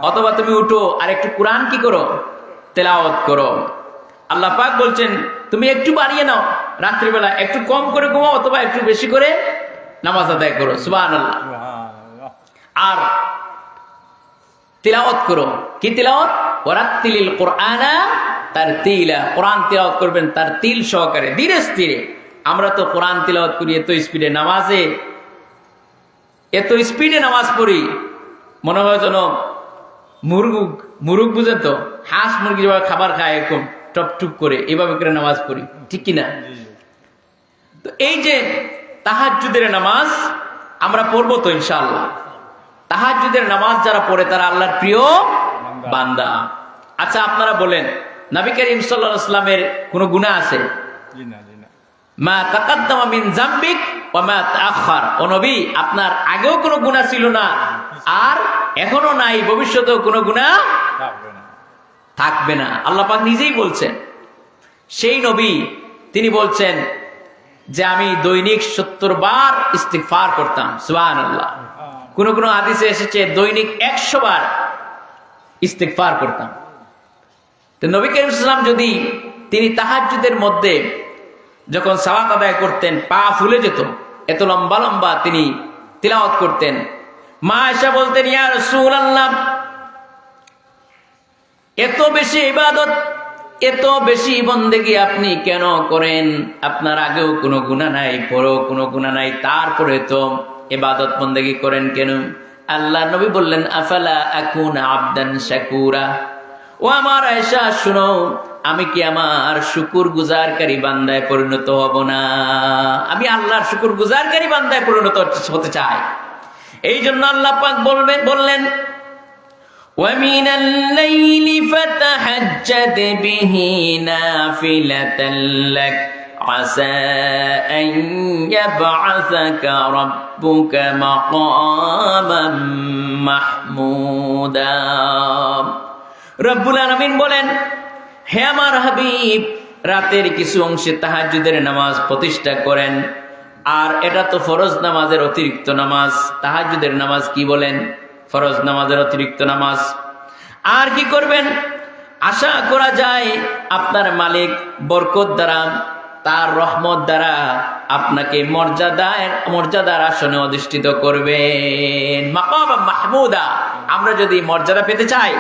অথবা তুমি উঠো আর একটু কোরআন কি করো? তেলাওয়াত করো। আল্লাহ পাক বলছেন তুমি একটু বাড়িয়ে নাও, রাত্রিবেলা একটু কম করে ঘুমাও, অথবা একটু বেশি করে নামাজ আদায় করো। সুবহানাল্লাহ। আর তিলাওয়াত করো। কি তিলাওয়াত? ওয়ারাত্তিলিল কুরআনা তারতিলা। কোরআন তিলাওয়াত করবেন তার তিল সহকারে, ধীরে স্থিরে। আমরা তো কোরআন তিলাওয়াত করি এত স্পিডে, নামাজে এত স্পিডে নামাজ পড়ি, মনে হয় যেন মুরুগ বুঝেন তো, হাঁস মুরগি যেভাবে খাবার খায় এরকম টপ টুপ করে, এভাবে করে নামাজ পড়ি, ঠিক কিনা? তো এই যে তাহাজ্জুদের নামাজ আমরা পড়বো তো ইনশাআল্লাহ। তাহাজ্জুদের নামাজ যারা পড়ে তারা আল্লাহর প্রিয় বান্দা। আচ্ছা আপনারা বলেন, নবী করিম সাল্লাল্লাহু আলাইহি ওয়াসাল্লামের কোনো গুনাহ আছে? মা তাকাদ্দামা মিন যামবিক ওয়া মা তাআখার। ও নবী, আপনার আগেও কোনো গুনাহ ছিল না, আর এখনো নাই, ভবিষ্যতেও কোনো গুনাহ থাকবে না। আল্লাহ পাক নিজেই বলছেন। সেই নবী তিনি বলছেন যে আমি দৈনিক 70 বার ইস্তিগফার করতাম। সুবহানাল্লাহ। কোন কোন হাদিসে এসেছে দৈনিক 100 বার ইস্তিগফার করতাম। তো নবী করিম সাল্লাল্লাহু আলাইহি ওয়াসাল্লাম যদি তিনি তাহাজ্জুদের মধ্যে যখন সালাত আদায় করতেন, পা ফুলে যেত, এত লম্বা লম্বা তিনি তিলাওয়াত করতেন। মা আয়েশা বলতেন, ইয়া রাসূলুল্লাহ, এত বেশি ইবাদত, এত বেশি বন্দেগী আপনি কেন করেন? আপনার আগেও কোনো গুনাহ নাই, পরেও কোনো গুনাহ নাই, তারপরে তো ইবাদত বন্দেগী করেন কেন? আল্লাহ নবী বললেন, আফালা আকুনা আবদান শাকুরা। ও আমার আয়েশা, শুনো, আমি কি আমার শুকুর গুজারকারী বান্দায় পরিণত হব না? আমি আল্লাহর শুকুর গুজারকারী বান্দায় পরিণত হতে চাই। এই জন্য আল্লাহ পাক বললেন, وَمِنَ اللَّيْلِ فَتَهَجَّدْ بِهِ نَافِلَةً لَكَ عَسَىٰ أَن يَبْعَثَكَ رَبُّكَ مَقَامًا مَحْمُودًا। রব্বুল আলামিন বলেন, হে আমার হাবিব, রাতের কিছু অংশে তাহাজ্জুদের নামাজ প্রতিষ্ঠা করেন। আর এটা তো ফরজ নামাজের অতিরিক্ত নামাজ। তাহাজ্জুদের নামাজ কি বলেন? ফরজ নামাজের অতিরিক্ত নামাজ। আর কি করবেন? আশা করা যায় আপনার মালিক বরকত দ্বারা, তার রহমত দ্বারা আপনাকে মর্যাদার আসনে অধিষ্ঠিত করবেন। মাকাম মাহমুদা। আমরা যদি মর্যাদা পেতে চাই,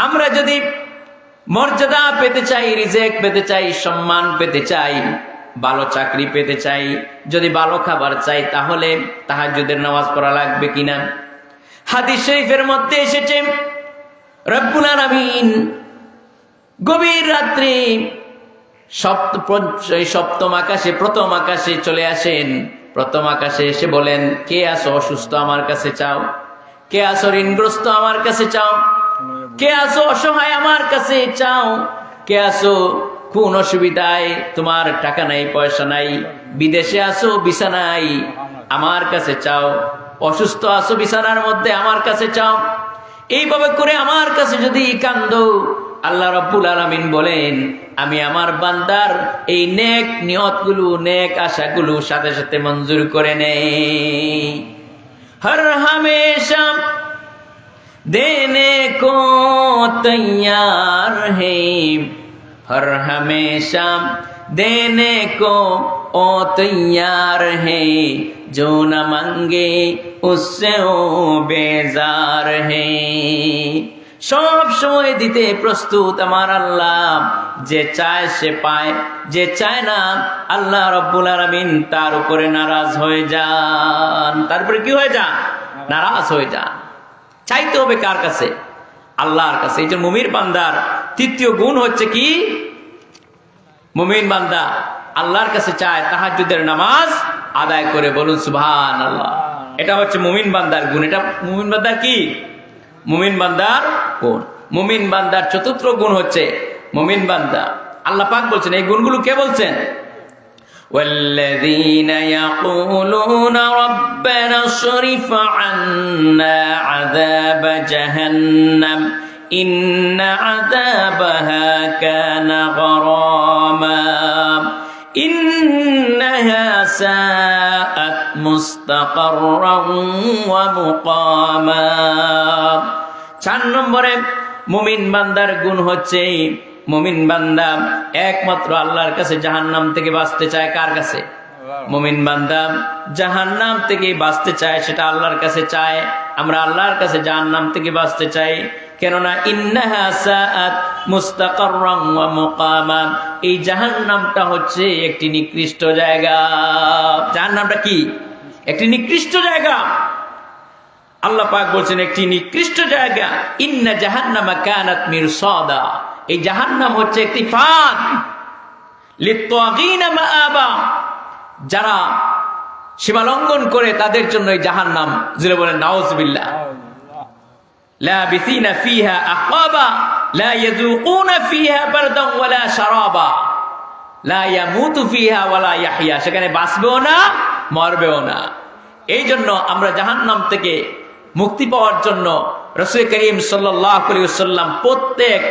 আমরা যদি মর্যাদা পেতে চাই, রিজেক পেতে চাই, সম্মান পেতে চাই, ভালো চাকরি পেতে চাই, যদি ভালো খাবার চাই, তাহলে তাহাজ্জুদের নামাজ পড়া লাগবে কিনা? হাদিস শরীফের মধ্যে এসেছে, রব্বুল আলামিন গভীর রাত্রে সপ্তম আকাশে, প্রথম আকাশে চলে আসেন। প্রথম আকাশে এসে বলেন, কে আছো অসুস্থ, আমার কাছে চাও। কে আছো ঋণগ্রস্ত, আমার কাছে চাও। কে আছো অসহায়, আমার কাছে চাও। কে আছো কোন অসুবিধায়, তোমার টাকা নাই, পয়সা নাই, বিদেশে আছো, বিছানায়, আমার কাছে চাও। অসুস্থ আছো বিছানার মধ্যে, আমার কাছে চাও। এইভাবে করে আমার কাছে যদি কান্দো, আল্লাহ রাব্বুল আলামিন বলেন, আমি আমার বান্দার এই নেক নিয়তগুলো, নেক আশাগুলো সাথে সাথে মঞ্জুর করে নেই। হর হামেশা देने को तैयार है हर हमेशा देने को ओ तैयार है जो न मांगे उससे ओ बेजार है সব সময় দিতে প্রস্তুত আমার আল্লাহ যে চায় সে পায় যে চায় না আল্লাহ রব্বুল আলামিন তার উপরে নারাজ হয়ে যান তারপরে কি হয়ে যান নারাজ হয়ে যান চাইতে হবে কার কাছে আল্লাহর কাছে এই যে মুমিন বান্দার তৃতীয় গুণ হচ্ছে কি মুমিন বান্দা আল্লাহর কাছে চায় তাহাজ্জুদের নামাজ আদায় করে বলুন সুবহানাল্লাহ এটা হচ্ছে মুমিন বান্দার গুণ এটা মুমিন বান্দার কি মুমিন বান্দার গুণ মুমিন বান্দার চতুর্থ গুণ হচ্ছে মুমিন বান্দা আল্লাহ পাক বলছেন এই গুণগুলো কে বলছেন والذين يقولون ربنا اصرف عنا عذاب جهنم إن عذابها كان غراما إنها ساءت مستقرا ومقاما 4 নম্বরে মুমিন বান্দার গুণ হচ্ছে মুমিন বান্দা একমাত্র আল্লাহর কাছে জাহান্নাম থেকে বাঁচতে চায় কার কাছে মুমিন বান্দা জাহান্নাম থেকে বাঁচতে চায় সেটা আল্লাহর কাছে চায় আমরা আল্লাহর কাছে জাহান্নাম থেকে বাঁচতে চাই কেননা ইন্নাহা সাআত মুস্তাকাররান ওয়া মুকামা এই জাহান্নামটা হচ্ছে একটি নিকৃষ্ট জায়গা জাহান্নামটা কি একটি নিকৃষ্ট জায়গা আল্লাহ পাক বলেন একটি নিকৃষ্ট জায়গা ইন্না জাহান্নামা কানাত মিরসাদা এই জাহান্নাম হচ্ছে একটি ফাঁদ লিত্তাগিনা মাআবা যারা সীমালঙ্ঘন করে তাদের জন্য এই জাহান্নাম জুড়ে বলেন নাউজুবিল্লাহ লাবিসিনা ফিহা আহকাবা লা ইয়াযুকুনা ফিহা বারদান ওয়ালা শারাবা লা ইয়ামুতু ফিহা ওয়ালা ইয়াহইয়া সেখানে বাঁচবেও না মরবেও না এই জন্য আমরা জাহান্নাম থেকে মুক্তি পাওয়ার জন্য রাসূল করিম সাল্লাল্লাহু আলাইহি ওয়াসাল্লাম প্রত্যেক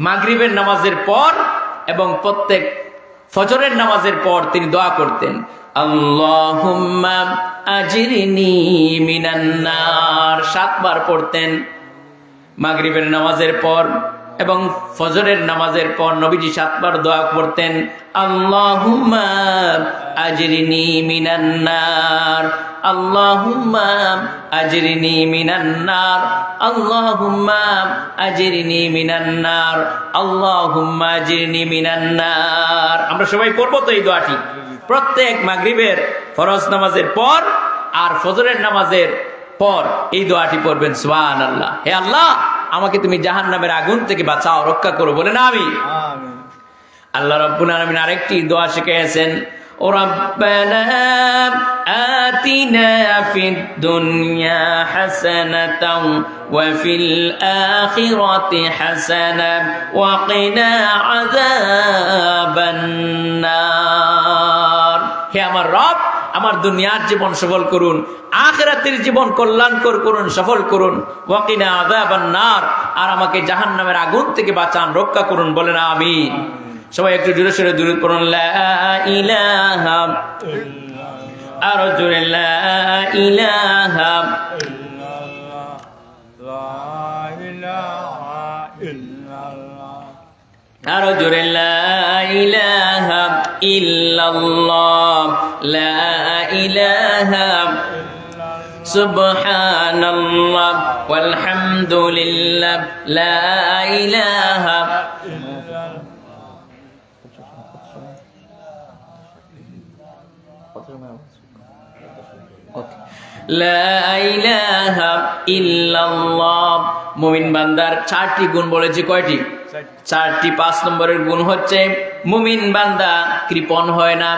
মাগরিবের নামাজের পর এবং প্রত্যেক ফজরের নামাজের পর তিনি দোয়া করতেন আল্লাহুম্মা আজিরনি মিনান নার 7 বার পড়তেন মাগরিবের নামাজের পর এবং ফজরের নামাজের পর নবীজি 7 বার দোয়া করতেন আল্লাহুম্মা আজিরনি মিনান নার আল্লাহুম্মা আজিরনি মিনান নার আল্লাহুম্মা আজিরনি মিনান নার আল্লাহুম্মা আজিরনি মিনান নার আমরা সবাই পড়ব তো এই দোয়াটি প্রত্যেক মাগরিবের ফরজ নামাজের পর আর ফজরের নামাজের পর এই দোয়াটি পড়বেন সুবহানাল্লাহ হে আল্লাহ আমাকে তুমি জাহান্নামের আগুন থেকে বাঁচাও রক্ষা করো বলেন আমিন আল্লাহ রাব্বুল আলামিন আরেকটি দোয়া শিখিয়েছেন ও রাব্বানা আতিনা ফিদ দুনিয়া হাসানাতাও ওয়া ফিল আখিরাতি হাসানা ওয়া কিনা আযাবান নার হে আমার রব আমার দুনিয়ার জীবন সফল করুন আখিরাতের জীবন কল্যাণকর করুন সফল করুন ওয়া কিনা আযাবান নার আর আমাকে জাহান্নামের আগুন থেকে বাঁচান রক্ষা করুন বলেন আমিন সবাই একটু জোরে সোরে দুরূদ পড়ুন লা ইলাহা আর জোরে লা ইলাহা আর জোরে লা ইলাহা ইল্লাল্লাহ লা ইলাহা সুবহানাল্লাহ ওয়াল হামদুলিল্লাহ লা ইলাহা লা ইলাহা ইল্লাল্লাহ মুমিন বান্দার 4টি গুণ বলেছি কয়টি 4টি 5 নম্বরের গুণ হচ্ছে মুমিন বান্দা কৃপণ হয় না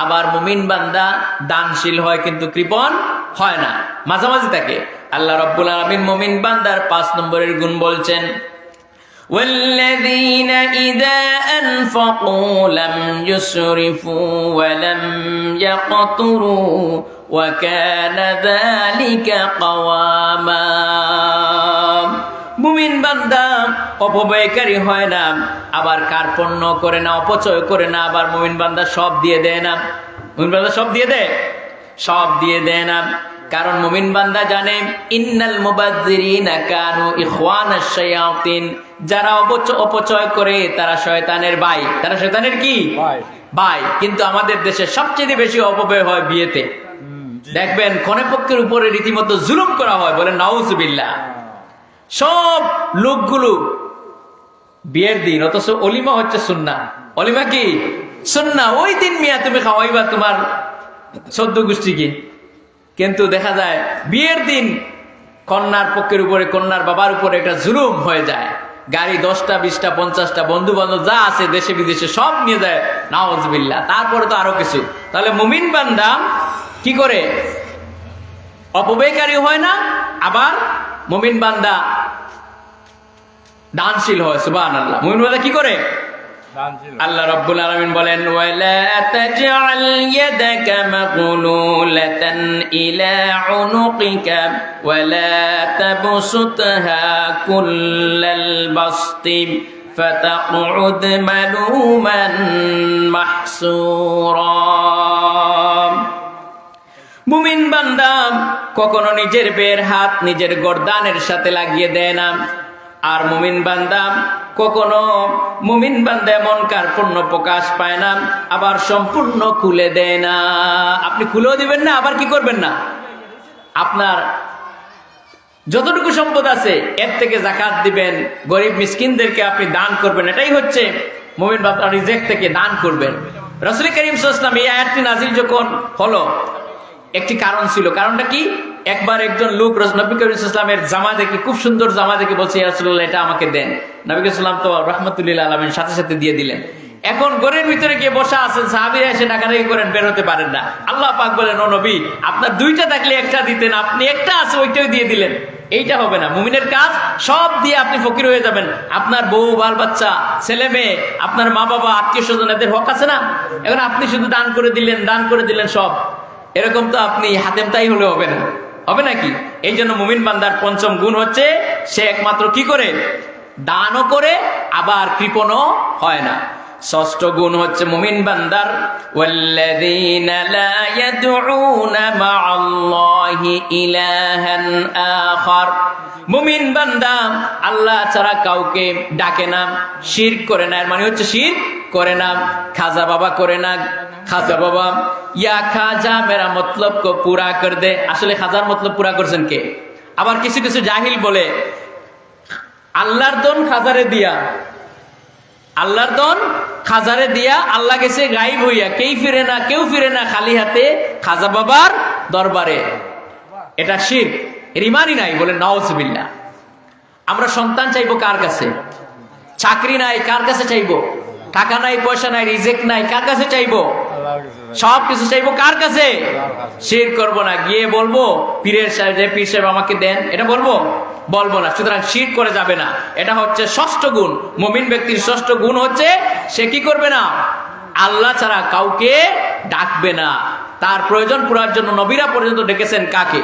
আবার মুমিন বান্দা দানশীল হয় কিন্তু কৃপণ হয় না মাঝামাঝি থাকে আল্লাহ রাব্বুল আলামিন মুমিন বান্দার 5 নম্বরের গুণ বলছেন والذين إذا أنفقوا لم يسرفوا ولم يقتروا وكان ذلك قواما মুমিন বান্দা অপব্যয়কারী হয় না আবার কার্পণ্য করে না অপচয় করে না আবার মুমিন বান্দা সব দিয়ে দেয় না মুমিন বান্দা সব দিয়ে দেয় না কারণ মুমিন বান্দা জানে ইন্নাল মুবাযযিরিনা কানু ইখওয়ানাশ শায়াতিন, যারা অপচয় করে তারা শয়তানের ভাই। তারা শয়তানের কি ভাই। কিন্তু আমাদের দেশে সবচেয়ে বেশি অপব্যয় হয় বিয়েতে। দেখবেন কনেপক্ষের উপরে রীতিমতো জুলুম করা হয়, বলেন নাউজুবিল্লাহ। সব লোকগুলো বিয়ের দিন, অথচ অলিমা হচ্ছে সুন্নাহ। অলিমা কি সুন্নাহ। ওই দিন মিয়া তুমি খাওয়াইবা তোমার সদ্য গোষ্ঠীকে, কিন্তু দেখা যায় বিয়ের দিন কন্যার পক্ষের উপরে, কন্যার বাবার উপরে একটা জুলুম হয়ে যায়। গাড়ি 10টা 20টা 50টা বন্ধু বান্ধব যা আছে দেশে বিদেশে সব নিয়ে যায়, নাউজুবিল্লাহ। তারপরে তো আরো কিছু। তাহলে মুমিন বান্দা কি করে? অপব্যয়কারী হয় না, আবার মুমিন বান্দা দানশীল হয়। সুবহানাল্লাহ। মুমিন বান্দা কি করে? আল্লাহ রাব্বুল আলামিন বলেন, ওয়ালা তাজআল ইয়াদাকা মাগলুলাতান ইলা উনুকিকা ওয়ালা তাবসুতহা কুল্লাল বাসতি ফাতাকউদ মালুমান মাহসুরা। মুমিন বান্দা কখনো নিজের বের হাত নিজের গর্দানের সাথে লাগিয়ে দেয় না। আর মুমিন বান্দা কখনো এমন কার্পণ্য প্রকাশ পায় না, আবার সম্পূর্ণ খুলে দেয় না। আপনি খুলেও দিবেন না, আবার কি করবেন না, আপনার যতটুকু সম্পদ আছে এর থেকে যাকাত দিবেন, গরিব মিসকিনদেরকে আপনি দান করবেন। এটাই হচ্ছে মুমিন বান্দা রিজিক থেকে দান করবেন। রাসূল করিম সাল্লাল্লাহু আলাইহি ওয়াসাল্লাম এই আয়াতটি নাযিল যখন হলো, একটি কারণ ছিল। কারণটা কি? একবার একজন লোক নবী করিম সাল্লাল্লাহু আলাইহি ওয়াসাল্লামের জামা দেখে, খুব সুন্দর জামা দেখে বলছে, ইয়া রাসূলুল্লাহ এটা আমাকে দেন। নবী করিম সাল্লাল্লাহু আলাইহি ওয়াসাল্লাম তো রাহমাতুল লিল আলামিন সাথে সাথে দিয়ে দিলেন। এখন ঘরের ভিতরে গিয়ে বসা আছেন, সাহাবীরা এসে ডাকাডাকি করেন, বের হতে পারেন না। আল্লাহ পাক বলেন, ও নবী আপনার 2টা থাকলে 1টা দিতেন, আপনি একটা আছে ওইটাও দিয়ে দিলেন। এইটা হবে না। মুমিনের কাজ সব দিয়ে আপনি ফকির হয়ে যাবেন। আপনার বউ বাল বাচ্চা ছেলে মেয়ে, আপনার মা বাবা আত্মীয় স্বজন, এদের হক আছে না? এখন আপনি শুধু দান করে দিলেন সব, এরকম তো আপনি হাতেম তাই হলে হবে না, হবে নাকি? এই জন্য মুমিন বান্দার 5ম গুণ হচ্ছে সে একমাত্র কি করে? দানও করে, আবার কৃপণও হয় না। 6ষ্ঠ গুণ হচ্ছে মুমিন বান্দার ওয়াল্লাযীনা লা ইয়াদউনা মা'আল্লাহি ইলাহান আখার। মুমিন বান্দা আল্লাহ ছাড়া কাউকে ডাকে না, শিরক করে না। এর মানে হচ্ছে শিরক করে না, খাজা বাবা করে না। খাজা বাবা, ইয়া খাজা মেরা মতলব কো পুরা কর দে। আসলে খাজার মতলব পুরা করছেন কে? আবার কিছু কিছু জাহিল বলে আল্লাহর দন খাজারে দিয়া, আল্লাহর দন খাজারে দিয়া আল্লাহ গেছে গায়েব হইয়া, কেউ ফিরে না খালি হাতে খাজা বাবার দরবারে। এটা শিরক, এর ইমানই নাই, বলে নাউজুবিল্লাহ। আমরা সন্তান চাইবো কার কাছে? চাকরি নাই, কার কাছে চাইবো? টাকা নাই, পয়সা নাই, রিজিক নাই, কার কাছে চাইবো? সবকিছু চাইবো কার কাছে? শিরক করব না। গিয়ে বলবো পীরের সাহেব, পীর সাহেব আমাকে দেন, এটা বলবো না। সুতরাং শিরক করে যাবে না। এটা হচ্ছে 6ষ্ঠ গুণ। মুমিন ব্যক্তির 6ষ্ঠ গুণ হচ্ছে সে কি করবে না? আল্লাহ ছাড়া কাউকে ডাকবে না। তার প্রয়োজন পুরার জন্য নবীরা পর্যন্ত ডেকেছেন কাকে?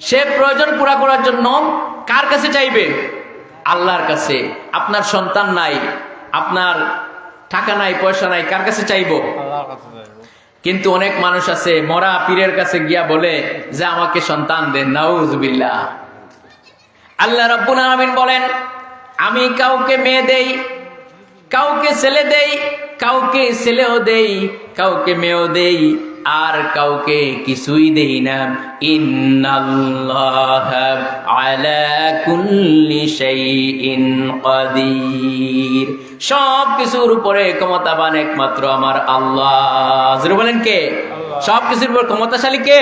সে প্রয়োজন পুরা করার জন্য কার কাছে চাইবে? আল্লাহর কাছে। আপনার সন্তান নাই, আপনার টাকা নাই, পয়সা নাই, কার কাছে চাইবো? কিন্তু অনেক মানুষ আছে মরা পীরের কাছে গিয়া বলে যে আমাকে সন্তান দেন। নাউজুবিল্লাহ। আল্লাহ রাব্বুল আলামিন বলেন, আমি কাউকে মেয়ে দেই, কাউকে ছেলে দেই, কাউকে ছেলেও দেই, কাউকে মেয়েও দেই, আর কাউকে কিছুই দেই না। ইন্নাল্লাহা আলা কুল্লি শাইইন কাদির। সব কিছুর উপরে ক্ষমতাবান একমাত্র আমার আল্লাহ। জোরে বলেন কে? সব কিছুর উপর ক্ষমতাশালী কে?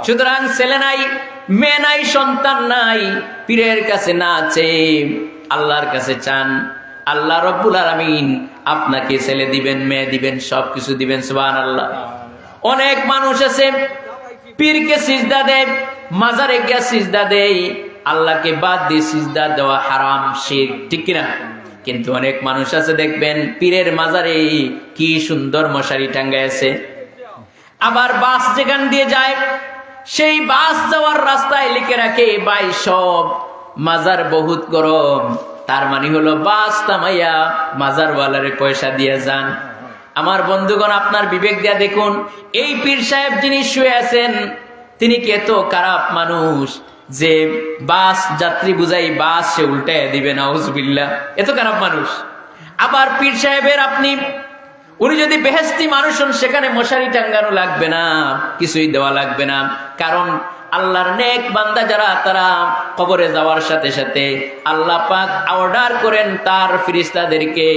সুতরাং ছেলে নাই, মেয়ে নাই, সন্তান নাই, পীরের কাছে না চেয়ে আল্লাহর কাছে চান। আল্লাহ রাব্বুল আলামিন আপনাকে ছেলে দিবেন, মেয়ে দিবেন, সবকিছু দিবেন। সুবহানাল্লাহ। অনেক মানুষ আছে পীরকে সিজদা দেয়, মাজারে গিয়া সিজদা দেয়, আল্লাহকে বাদ দিয়ে সিজদা দেওয়া হারাম, শিরক, ঠিক কিনা? কিন্তু অনেক মানুষ আছে দেখবেন পীরের মাজারে কি সুন্দর মশারি টাঙ্গাইছে, আবার বাস যেখান দিয়ে যায় সেই বাস যাওয়ার রাস্তায় লিখে রাখে ভাই সব মাজার বহুত গরম। তার মানে হলো বাস থামাইয়া মাজারওয়ালারে পয়সা দিয়ে যান। আমার বন্ধুগণ, আপনার বিবেক দিয়া দেখুন, এই পীর সাহেব যিনি শুয়ে আছেন তিনি কি এত খারাপ মানুষ যে বাস যাত্রী বুঝাই বাস সে উল্টায় দিবে? নাউজুবিল্লাহ, এত খারাপ মানুষ। আবার পীর সাহেবের উনি যদি বেহেশতি মানুষ হন, সেখানে মশারি টাঙ্গানো লাগবে না, কিছুই দেওয়া লাগবে না। কারণ আল্লাহর নেক বান্দা যারা, তারা কবরে যাওয়ার সাথে সাথে আল্লাহ পাক অর্ডার করেন তার ফেরেশতাদেরকে,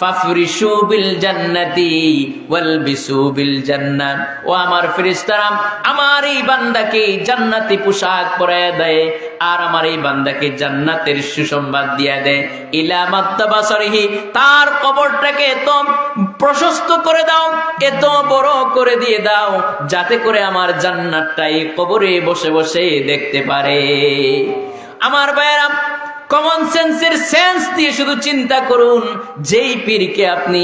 ফাফরিশু বিল জান্নাতি ওয়ালবিসু বিল জান্নাত। ও আমার ফেরেশতারা, আমার এই বান্দাকে জান্নাতি পোশাক পরায় দেয় আর আমার এই বান্দাকে জান্নাতের সুসংবাদ দিয়ে দেয়। ইলা মাত্তাবাসরিহি, তার কবরটাকে এত প্রশস্ত করে দাও, এত বড় করে দিয়ে দাও, যাতে করে আমার জান্নাতটাই কবরে বসে বসে দেখতে পারে। আমার ভাইয়েরা, কমন সেন্সের সেন্স দিয়ে শুধু চিন্তা করুন, যেই পীরকে আপনি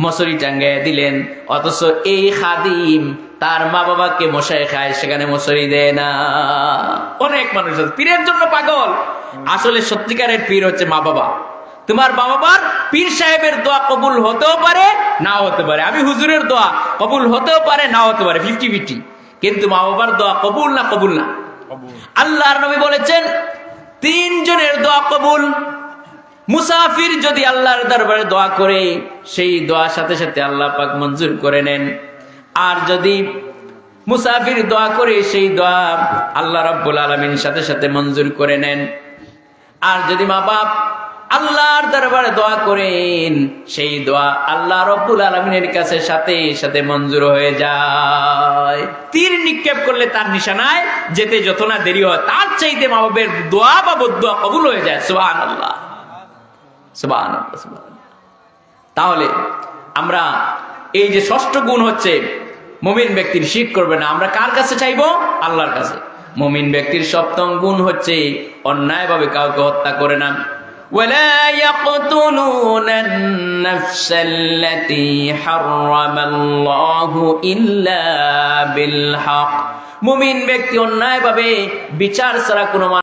মশারি টাঙ্গায় দিলেন, অথচ এই খাদিম তার মা বাবাকে মশাই খায়, সেখানে মশারি দেয় না। অনেক মানুষ আছে পীরের জন্য পাগল। আসলে সত্যিকারের পীর হচ্ছে মা বাবা। তোমার মা বাবার পীর সাহেবের দোয়া কবুল হতেও পারে, নাও হতে পারে। আমি হুজুরের দোয়া কবুল হতেও পারে, নাও হতে পারে, 50-50। কিন্তু মা বাবার দোয়া কবুল না? কবুল না। আল্লাহর নবী বলেছেন 3 জনের দোয়া কবুল। মুসাফির যদি আল্লাহর দরবারে দোয়া করে, সেই দোয়ার সাথে সাথে আল্লাহ পাক মঞ্জুর করে নেন। আর যদি মুসাফির দোয়া করে, সেই দোয়া আল্লাহ রাব্বুল আলামিন সাথে সাথে মঞ্জুর করে নেন। আর যদি মা বাপ আল্লাহর দরবারে দোয়া করেন, সেই দোয়া আল্লাহ রাব্বুল আলামিনের কাছে সাথে সাথে মঞ্জুর হয়ে যায়। তীর নিক্ষেপ করলে তার নিশানায় যেতে যত না দেরি হয়, তার চাইতে মা বাবের দোয়া বা বদদোয়া কবুল হয়ে যায়। সুবহানাল্লাহ, সুবহানাল্লাহ, সুবহানাল্লাহ। তাহলে আমরা এই যে 6ষ্ঠ গুণ হচ্ছে মুমিন ব্যক্তির শিরক করবে না, আমরা কার কাছে চাইবো? আল্লাহর কাছে। মুমিন ব্যক্তির 7ম গুণ হচ্ছে অন্যায়ভাবে কাউকে হত্যা করে না। ولا يقتلون النفس التي حرم الله إلا بالحق। মুমিন ব্যক্তি অন্যায়ভাবে বিচার ছাড়া কোনো